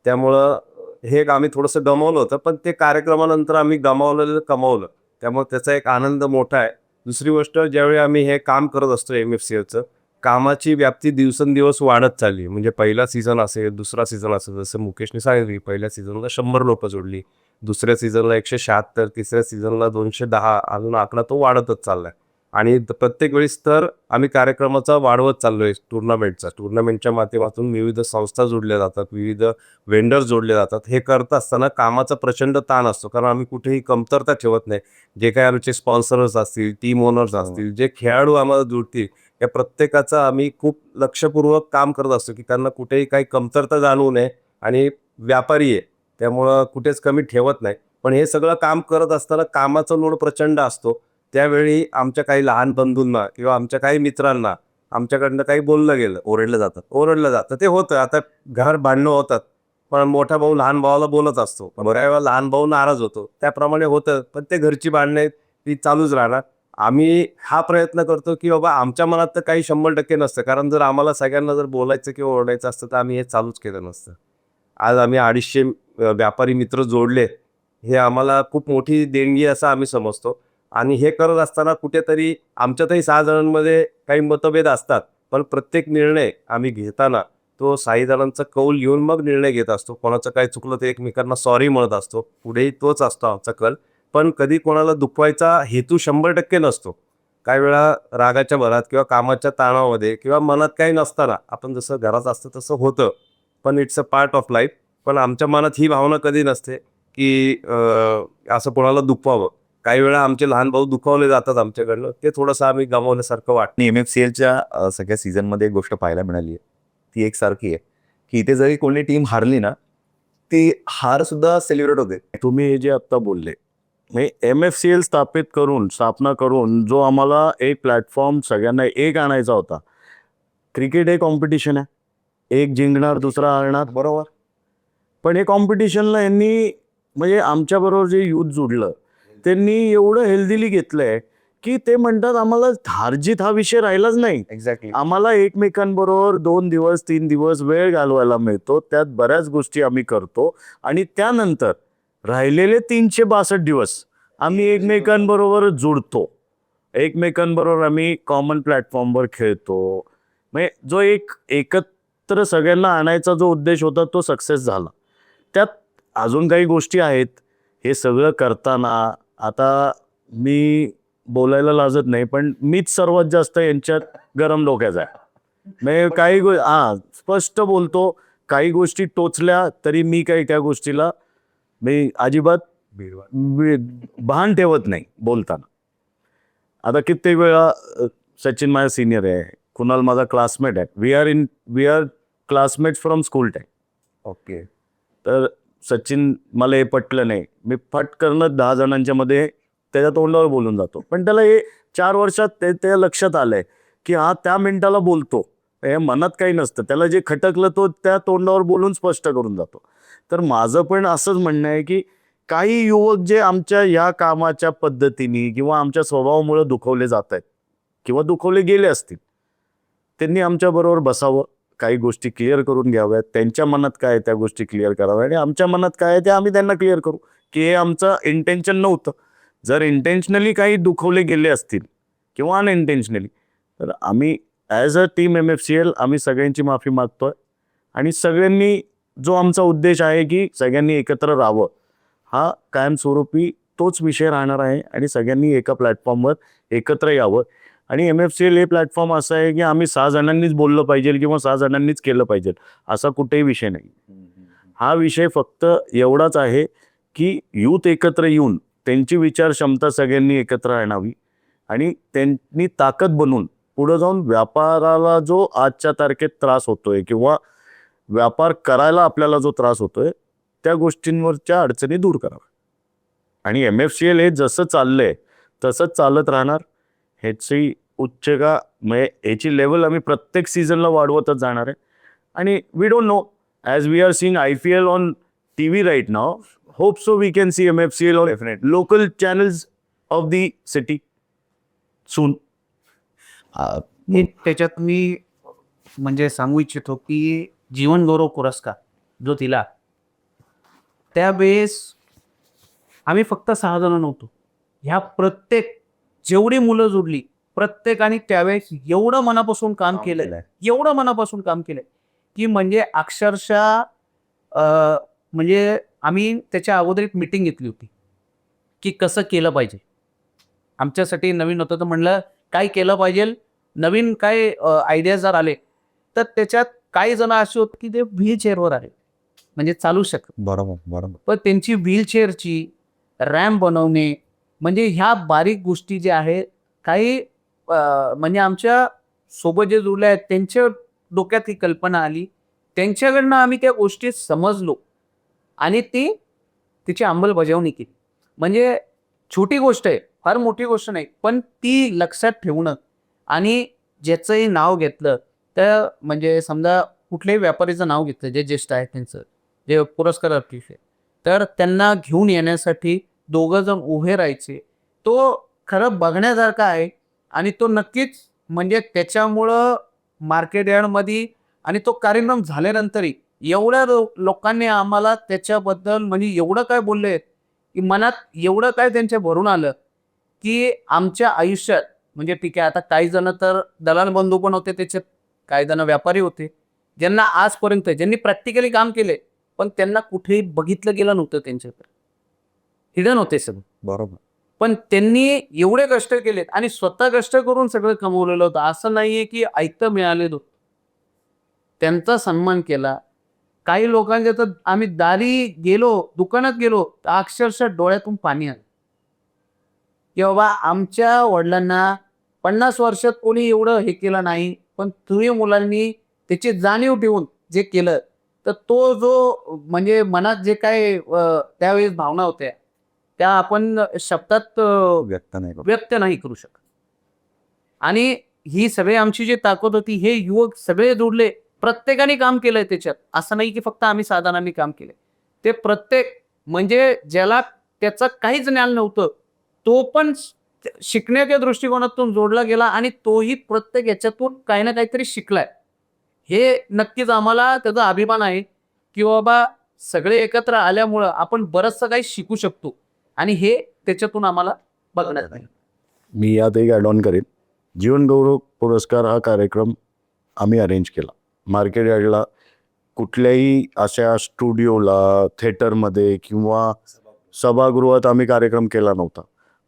त्यामुळं हे एक आम्ही थोडंसं गमावलं होतं, पण ते कार्यक्रमानंतर आम्ही गमावलेलं कमावलं. त्यामुळे त्याचा एक आनंद मोठा आहे. दुसरी गोष्ट, ज्यावेळी आम्ही हे काम करत असतो MFCLचं, कामाची व्याप्ती दिवसेंदिवस वाढत चालली. म्हणजे पहिला सीझन असेल, दुसरा सीझन असेल, जसं मुकेशने सांगितलं, पहिल्या सीझनला 100 लोकं जोडली, दुसऱ्या सीझनला 176, तिसऱ्या सीझनला 210, अजून आकडा तो वाढतच चाललाय. आणि प्रत्येक वेळेस तर आम्ही कार्यक्रमाचा वाढवत चाललोय टुर्नामेंटचा. टुर्नामेंटच्या माध्यमातून विविध संस्था जोडल्या जातात, विविध वेंडर्स जोडले जातात. हे करत असताना कामाचा प्रचंड ताण असतो, कारण आम्ही कुठेही कमतरता ठेवत नाही. जे काही आमचे स्पॉन्सर्स असतील, टीम ओनर्स असतील, जे खेळाडू आम्हाला जुळतील, या प्रत्येकाचं आम्ही खूप लक्षपूर्वक काम करत असतो, की त्यांना कुठेही काही कमतरता जाणवू नये. आणि व्यापारी आहे त्यामुळं कुठेच कमी ठेवत नाही. पण हे सगळं काम करत असताना कामाचा लोड प्रचंड असतो. त्यावेळी आमच्या काही लहान बंधूंना किंवा आमच्या काही मित्रांना आमच्याकडनं काही बोललं गेलं, ओरडलं जातं. ते होतं. आता घर भांडणं होतात, पण मोठा भाऊ लहान भावाला बोलत असतो. बऱ्याच वेळा लहान भाऊ नाराज होतो. त्याप्रमाणे होतं. पण ते घरची भांडणं ती चालूच राहणार. आम्ही हा प्रयत्न करतो, की बाबा आमच्या मनात तर काही 100% नसतं. कारण जर आम्हाला सगळ्यांना जर बोलायचं किंवा ओरडायचं असतं, तर आम्ही हे चालूच केलं नसतं. आज आम्ही 250 व्यापारी मित्र जोडले. हे आम्हाला खूप मोठी देणगी असं आम्ही समजतो. आणि हे करत असताना कुठेतरी आमच्यातही 6 जणांमध्ये काही मतभेद असतात. पण प्रत्येक निर्णय आम्ही घेताना तो 6 जणांचा कौल घेऊन मग निर्णय घेत असतो. कोणाचं काही चुकलं तर एकमेकांना सॉरी म्हणत असतो. पुढेही तोच असतो आमचा कल. पण कधी कोणाला दुखवायचा हेतू 100% नसतो. काही वेळा रागाच्या भरात किंवा कामाच्या ताणामध्ये किंवा मनात काही नसताना आपण जसं घरात असतं तसं होतं. पण it's a part of life. पण आमच्या मनात ही भावना कधी नसते, की असं कोणाला दुखवावं. काही वेळा आमचे लहान भाऊ दुखावले जातात आमच्याकडनं. ते थोडंसं आम्ही गमावल्यासारखं वाटतं. आणि MFCLच्या सगळ्या सीझनमध्ये एक गोष्ट पाहायला मिळाली आहे, ती एकसारखी आहे, की इथे जरी कोणी टीम हारली ना, ती हार सुद्धा सेलिब्रेट होते. तुम्ही हे जे आत्ता बोलले, हे MFCL स्थापना करून जो आम्हाला एक प्लॅटफॉर्म सगळ्यांना एक आणायचा होता. क्रिकेट हे कॉम्पिटिशन आहे. एक जिंकणार, दुसरा हारणार. बरोबर. पण हे कॉम्पिटिशनला यांनी म्हणजे आमच्याबरोबर जे युथ जुडलं, त्यांनी एवढं हेल्दीली घेतलंय, की ते म्हणतात आम्हाला हारजीत हा विषय राहिलाच नाही. एक्झॅक्टली. आम्हाला एकमेकांबरोबर 2 दिवस 3 दिवस वेळ घालवायला मिळतो. त्यात बऱ्याच गोष्टी आम्ही करतो. आणि त्यानंतर राहिलेले 362 दिवस आम्ही एकमेकांबरोबर जुडतो. एकमेकांबरोबर आम्ही कॉमन प्लॅटफॉर्मवर खेळतो. म्हणजे जो एक एकत्र सगळ्यांना आणायचा जो उद्देश होता तो सक्सेस झाला. त्यात अजून काही गोष्टी आहेत. हे सगळं करताना आता मी बोलायला लाजत नाही, पण मीच सर्वात जास्त यांच्यात गरम डोक्याचा आहे. म्हणजे काही स्पष्ट बोलतो. काही गोष्टी टोचल्या तरी मी काही त्या गोष्टीला मी अजिबात भान ठेवत नाही बोलताना. आता कित्येक वेळा सचिन माझा सिनियर आहे, कुणाल माझा क्लासमेट आहे. We are classmates from school time. Okay. तर सचिन मला हे पटलं नाही, मी फटकरनं 10 जणांच्या मध्ये त्याच्या तोंडावर बोलून जातो. पण त्याला हे 4 वर्षात ते लक्षात आलंय, की हा त्या मिनिटाला बोलतो. हे मनात काही नसतं. त्याला जे खटकलं तो त्या तोंडावर बोलून स्पष्ट करून जातो. तर माझं पण असंच म्हणणं आहे, की काही युवक जे आमच्या या कामाच्या पद्धतीने किंवा आमच्या स्वभावामुळे दुखवले जात आहेत किंवा दुखवले गेले असतील, त्यांनी आमच्याबरोबर बसावं, काही गोष्टी क्लिअर करून घ्याव्यात. त्यांच्या मनात काय आहे त्या गोष्टी क्लिअर कराव्या आणि आमच्या मनात काय आहे ते आम्ही त्यांना क्लिअर करू, की हे आमचं इंटेन्शन नव्हतं. जर इंटेन्शनली काही दुखवले गेले असतील किंवा अनइंटेन्शनली, तर आम्ही ॲज अ टीम MFCL आम्ही सगळ्यांची माफी मागतोय. आणि सगळ्यांनी जो आमचा उद्देश आहे की सगळ्यांनी एकत्र राहावं, हा कायमस्वरूपी तोच विषय राहणार आहे. आणि सगळ्यांनी एका प्लॅटफॉर्मवर एकत्र यावं. आणि MFCL हे प्लॅटफॉर्म असं आहे की आम्ही 6 जणांनीच बोललं पाहिजे किंवा 6 जणांनीच केलं पाहिजे असा कुठेही विषय नाही. हा विषय फक्त एवढाच आहे की यूथ एकत्र येऊन त्यांची विचार क्षमता सगळ्यांनी एकत्र आणावी आणि त्यांनी ताकद बनून पुढे जाऊन व्यापाराला जो आजच्या तारखेत त्रास होतोय किंवा व्यापार करायला आपल्याला जो त्रास होतोय त्या गोष्टींवरच्या अडचणी दूर कराव्या. आणि MFCL हे जसं चाललंय तसंच चालत राहणार. ह्याची उच्च का म्हणजे याची लेवल आम्ही प्रत्येक सीझनला वाढवतच जाणार आहे. आणि we don't know, as we are seeing IPL on TV right now, hope so we can see MFCL on Definitely. local channels of the city soon. त्याच्यात मी म्हणजे सांगू इच्छितो की जीवन गौरव पुरस्कार जो दिला त्यावेळेस आम्ही फक्त 6 जण नव्हतो. ह्या प्रत्येक जेवढी मुलं जोडली प्रत्येकाने त्यावेळेस एवढं मनापासून काम केलंय, एवढं मनापासून काम केलंय की म्हणजे अक्षरशः म्हणजे आम्ही त्याच्या अगोदर एक मीटिंग घेतली होती की कसं केलं पाहिजे. आमच्यासाठी नवीन होतं तर म्हणलं काय केलं पाहिजे, नवीन काय आयडिया जर आले तर त्याच्यात काही जण असे होते की ते व्हीलचेअरवर आहे म्हणजे चालू शकत, बरोबर. पण त्यांची व्हीलचेअरची रॅम्प बनवणे म्हणजे ह्या बारीक गोष्टी ज्या आहेत काही म्हणजे आमच्या सोबत जे जुळले आहेत त्यांच्या डोक्यात ही कल्पना आली, त्यांच्याकडनं आम्ही त्या गोष्टी समजलो आणि तिची अंमलबजावणी केली. म्हणजे छोटी गोष्ट आहे, फार मोठी गोष्ट नाही, पण ती लक्षात ठेवणं आणि ज्याचंही नाव घेतलं तर म्हणजे समजा कुठल्याही व्यापारीचं नाव घेतलं जे ज्येष्ठ आहेत त्यांचं जे पुरस्कार आहे तर त्यांना घेऊन येण्यासाठी दोघं जण उभे राहायचे. तो खरं बघण्यासारखा आहे आणि तो नक्कीच म्हणजे त्याच्यामुळं मार्केट यार्डमध्ये आणि तो कार्यक्रम झाल्यानंतरही एवढ्या लोकांनी आम्हाला त्याच्याबद्दल म्हणजे एवढं काय बोलले की मनात एवढं काय त्यांच्या भरून आलं की आमच्या आयुष्यात म्हणजे ठीक आहे आता काही जण तर दलाल बंधू पण होते त्याच्यात, काही जण व्यापारी होते ज्यांना आजपर्यंत ज्यांनी प्रॅक्टिकली काम केले पण त्यांना कुठेही बघितलं गेलं नव्हतं, त्यांच्याकडे हिडन होते सगळं. बरोबर. पण त्यांनी एवढे कष्ट केलेत आणि स्वतः कष्ट करून सगळं कमवलेलं होतं. असं नाहीये की ऐकतं मिळालेलं होतं. त्यांचा सन्मान केला. काही लोकांच्या तर आम्ही दारी गेलो, दुकानात गेलो तर अक्षरशः डोळ्यातून पाणी आलं की बाबा आमच्या वडिलांना 50 वर्षात कोणी एवढं हे केलं नाही, पण तुम्ही मुलांनी त्याची जाणीव ठेवून जे केलं तर तो जो म्हणजे मनात जे काय त्यावेळेस भावना होत्या त्या आपण शब्दात व्यक्त नाही करू शकत. आणि ही सगळी आमची जी ताकद होती हे युवक सगळे जोडले, प्रत्येकाने काम केलंय त्याच्यात. असं नाही की फक्त आम्ही साधारणांनी काम केलंय. ते प्रत्येक म्हणजे ज्याला त्याचं काहीच ज्ञान नव्हतं तो पण शिकण्याच्या दृष्टिकोनातून जोडला गेला आणि तोही प्रत्येक याच्यातून काही ना काहीतरी शिकलाय. हे नक्कीच आम्हाला त्याचा अभिमान आहे की बाबा सगळे एकत्र आल्यामुळं आपण बरंचसं काही शिकू शकतो आणि हे त्याच्यातून आम्हाला बघण्यात आहे. मी यात एक ॲड ऑन करेन. जीवन गौरव पुरस्कार हा कार्यक्रम आम्ही अरेंज केला मार्केट यार्डला. कुठल्याही अशा स्टुडिओला, थिएटरमध्ये किंवा सभागृहात आम्ही कार्यक्रम केला नव्हता.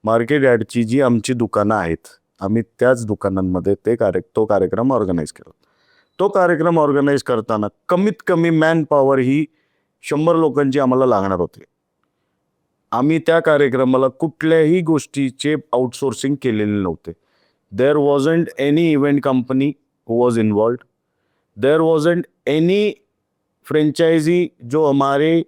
मार्केट यार्डची जी आमची दुकानं आहेत आम्ही त्याच दुकानांमध्ये तो कार्यक्रम ऑर्गनाईज केला. तो कार्यक्रम ऑर्गनाईज करताना कमीत कमी मॅन पॉवर ही 100 लोकांची आम्हाला लागणार होती. आम्ही त्या कार्यक्रमाला कुठल्याही गोष्टीचे आउटसोर्सिंग केलेले नव्हते. There wasn't any event company who was involved. There wasn't any franchisee जो हमारे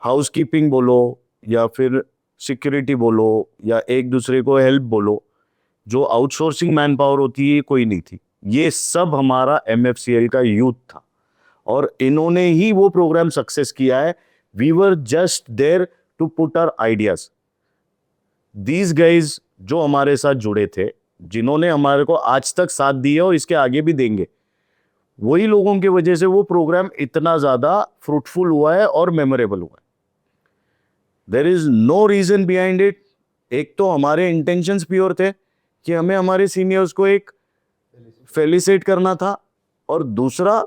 हाउसकीपिंग बोलो या फिर सिक्योरिटी बोलो या एक दूसरे को हेल्प बोलो, जो आउटसोर्सिंग मैन पावर होती है कोई नहीं थी. ये सब हमारा MFCL का यूथ था और इन्होंने ही वो प्रोग्राम सक्सेस किया है. We were just there to put our ideas. These guys जो हमारे साथ जुड़े थे, जिन्होंने हमारे को आज तक साथ दिया और इसके आगे भी देंगे, वही लोगों की वजह से वो प्रोग्राम इतना ज़्यादा फ्रूटफुल हुआ है और मेमोरेबल हुआ है. There is no reason behind it. एक तो हमारे इंटेंशंस प्योर थे कि हमें हमारे सीनियर्स को एक फेलिसिट करना था और दूसरा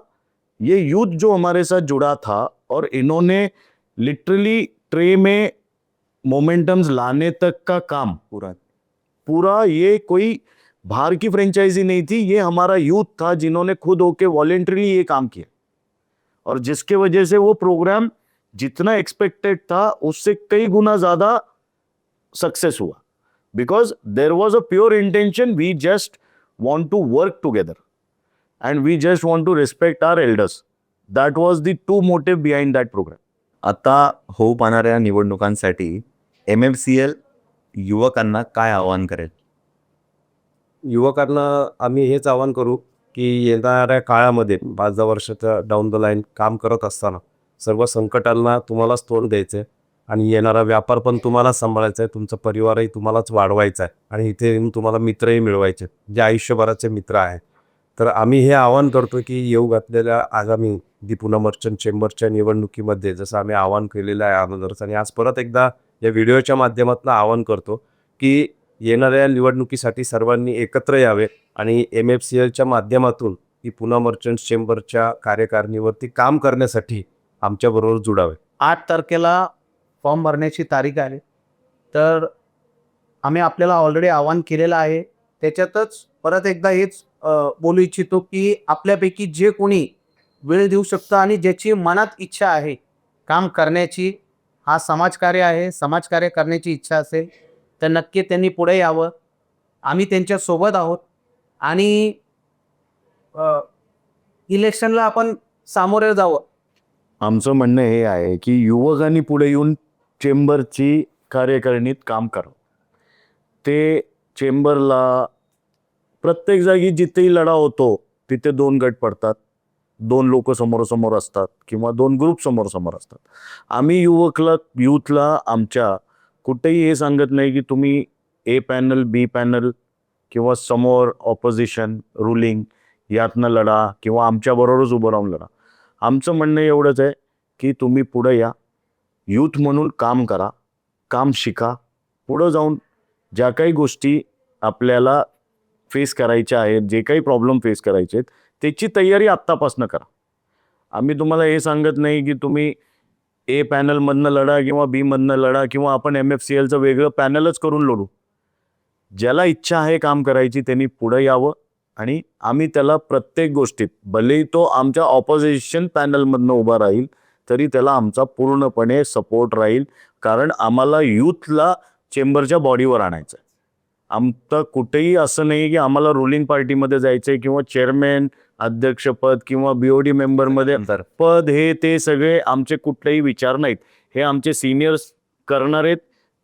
ये यूथ जो हमारे साथ जुड़ा था और इन्होंने लिटरली ट्रे में मोमेंटम्स लाने तक का काम पूरा ये कोई बाहर की फ्रेंचाइजी नहीं थी, ये हमारा यूथ था जिन्होंने खुद होके वॉलेंटरीली ये काम किया और जिसके वजह से वो प्रोग्राम जितना एक्सपेक्टेड था उससे कई गुना ज्यादा सक्सेस हुआ. Because there was a pure intention. We just want to work together and we just want to respect our elders. That was the two motive behind that program. आता होऊ पाहणाऱ्या निवडणुकांसाठी MFCL युवकांना काय आवाहन करेल? युवकांना आम्ही हेच आवाहन करू की येणाऱ्या काळामध्ये 5-10 वर्षाच्या डाऊन द लाईन काम करत असताना सर्व संकटांना तुम्हालाच तोंड द्यायचं आहे आणि येणारा व्यापार पण तुम्हालाच सांभाळायचा आहे, तुमचा परिवारही तुम्हालाच वाढवायचा आहे आणि इथे येऊन तुम्हाला मित्रही मिळवायचे आहेत, जे आयुष्यभराचे मित्र आहेत. तर आम्ही हे आवाहन करतो की येऊ घातलेल्या आगामी दी पुणे मर्चंट चेंबरच्या निवडणुकीमध्ये जसं आम्ही आवाहन केलेलं आहे अगोदरच आणि आज परत एकदा या व्हिडिओच्या माध्यमातून आवाहन करतो की येणाऱ्या निवडणुकीसाठी सर्वांनी एकत्र यावे आणि MFCLच्या माध्यमातून ती पुणे मर्चंट चेंबरच्या कार्यकारिणीवरती काम करण्यासाठी आमच्याबरोबर जुडावे. 8 तारखेला फॉर्म भरण्याची तारीख आहे. तर आम्ही आपल्याला ऑलरेडी आवाहन केलेलं आहे. त्याच्यातच परत एकदा हेच बोलू इच्छितो की आपल्यापैकी जे कोणी वेळ देऊ शकतं आणि ज्याची मनात इच्छा आहे काम करण्याची, हा समाजकार्य आहे, समाजकार्य करण्याची इच्छा असेल तर नक्की त्यांनी पुढे यावं. आम्ही त्यांच्यासोबत आहोत आणि इलेक्शनला आपण सामोरे जावं. आमचं म्हणणं हे आहे की युवकांनी पुढे येऊन चेंबरची कार्यकारिणीत काम करावं. ते चेंबरला प्रत्येक जागी जिथेही लढा होतो तिथे 2 गट पडतात, 2 लोक समोरासमोर असतात किंवा 2 ग्रुप समोरासमोर असतात. आम्ही यूथला आमच्या कुठेही हे सांगत नाही की तुम्ही A पॅनल, B पॅनल किंवा समोर ऑपोजिशन रुलिंग यातनं लढा किंवा आमच्याबरोबरच उभं राहून लढा. आमचं म्हणणं एवढंच आहे की तुम्ही पुढे या, यूथ म्हणून काम करा, काम शिका, पुढं जाऊन ज्या काही गोष्टी आपल्याला फेस करायच्या आहेत, जे काही प्रॉब्लेम फेस करायचे आहेत त्याची तयारी आत्तापासून करा. आम्ही तुम्हाला हे सांगत नाही की तुम्ही A पॅनलमधनं लढा किंवा B मधनं लढा किंवा आपण MFCLचं वेगळं पॅनलच करून लढू. ज्याला इच्छा आहे काम करायची त्यांनी पुढे यावं आणि आम्ही त्याला प्रत्येक गोष्टीत, भलेही तो आमच्या ऑपोजिशन पॅनलमधनं उभा राहील तरी त्याला आमचा पूर्णपणे सपोर्ट राहील. कारण आम्हाला यूथला चेंबरच्या बॉडीवर आणायचं आहे. आमचं कुठेही असं नाही की आम्हाला रुलिंग पार्टीमध्ये जायचं आहे किंवा चेअरमॅन, अध्यक्षपद किंवा BOD मेंबरमध्ये पद, हे ते सगळे आमचे कुठलेही विचार नाहीत. हे आमचे सिनियर्स करणार आहेत,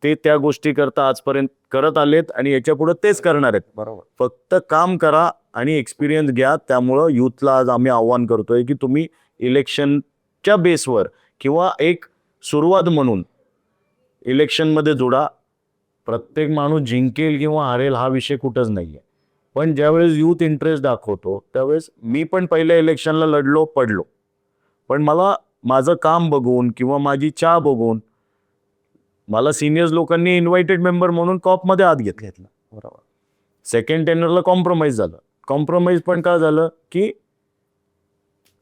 ते त्या गोष्टी करता आजपर्यंत करत आलेत आणि याच्या पुढे तेच करणार आहेत. बरोबर. फक्त काम करा आणि एक्सपिरियन्स घ्या. त्यामुळं यूथला आज आम्ही आव्हान करतोय की तुम्ही इलेक्शनच्या बेसवर किंवा एक सुरुवात म्हणून इलेक्शनमध्ये जोडा. प्रत्येक माणूस जिंकेल किंवा हारेल हा विषय कुठंच नाही आहे, पण ज्यावेळेस यूथ इंटरेस्ट दाखवतो त्यावेळेस मी पण पहिल्या इलेक्शनला लढलो, पडलो, पण मला माझं काम बघून किंवा माझी चहा बघून मला सिनियर्स लोकांनी इन्व्हायटेड मेंबर म्हणून कॉपमध्ये आत घेतलं. बरोबर. सेकंड टेनरला कॉम्प्रोमाइज झालं. कॉम्प्रोमाइज पण का झालं की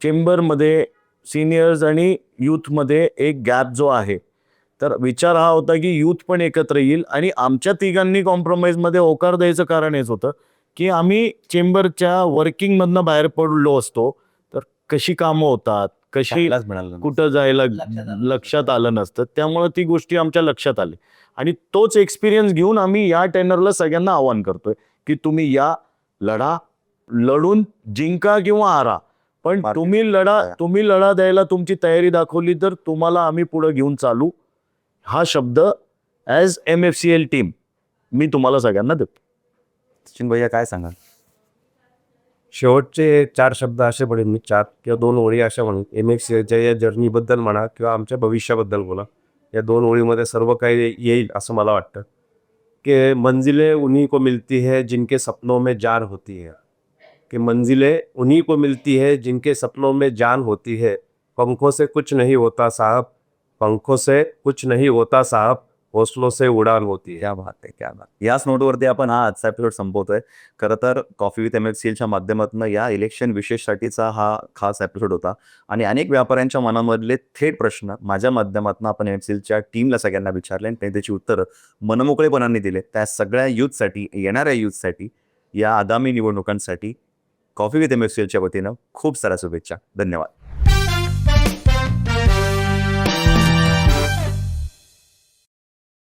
चेंबरमध्ये सिनियर्स आणि यूथमध्ये एक गॅप जो आहे, तर विचार हा होता की यूथ पण एकत्र येईल आणि आमच्या तिघांनी कॉम्प्रोमाइजमध्ये होकार द्यायचं कारण हेच होतं की आम्ही चेंबरच्या वर्किंगमधनं बाहेर पडलो असतो तर कशी कामं होतात, कशी आपल्यालाच मिळालं. कुठं जायला लक्षात आलं नसतं. त्यामुळे ती गोष्टी आमच्या लक्षात आली आणि तोच एक्सपिरियन्स घेऊन आम्ही या टेनरला सगळ्यांना आवाहन करतोय की तुम्ही या, लढा, लढून जिंका किंवा हारा, पण तुम्ही लढा द्यायला तुमची तयारी दाखवली तर तुम्हाला आम्ही पुढे घेऊन चालू. हा शब्द ॲज MFCL टीम मी तुम्हाला सगळ्यांना देतो. सचिन भैया काय सांगाल? शेवटचे 4 शब्द असे म्हणेन मी, 4 किंवा 2 ओळी अशा म्हणून MFCLच्या या जर्नीबद्दल म्हणा किंवा आमच्या भविष्याबद्दल बोला. या 2 ओळीमध्ये सर्व काही येईल असं मला वाटतं की मंजिलें उन्हीं को मिलती है जिनके सपनों में जान होती है. कि मंजिलें उन्हीं को मिलती है जिनके सपनों में जान होती है. पंखों से कुछ नहीं होता साहब, पंखों से कुछ नहीं होता साहब, हौसलों से उडान होती है. क्या बात आहे, क्या बात. याच नोटवरती आपण हा आजचा एपिसोड संपवतोय. खरं तर कॉफी विथ MFCLच्या माध्यमातून या इलेक्शन विशेषसाठीचा हा खास एपिसोड होता आणि अनेक व्यापाऱ्यांच्या मनामधले थेट प्रश्न माझ्या माध्यमातून आपण MFCLच्या टीमला सगळ्यांना विचारले आणि त्यांनी त्याची उत्तरं मनमोकळेपणाने दिले. त्या सगळ्या यूथसाठी, येणाऱ्या यूथसाठी, या आगामी निवडणुकांसाठी कॉफी विथ MFCLच्या वतीनं खूप साऱ्या शुभेच्छा. धन्यवाद.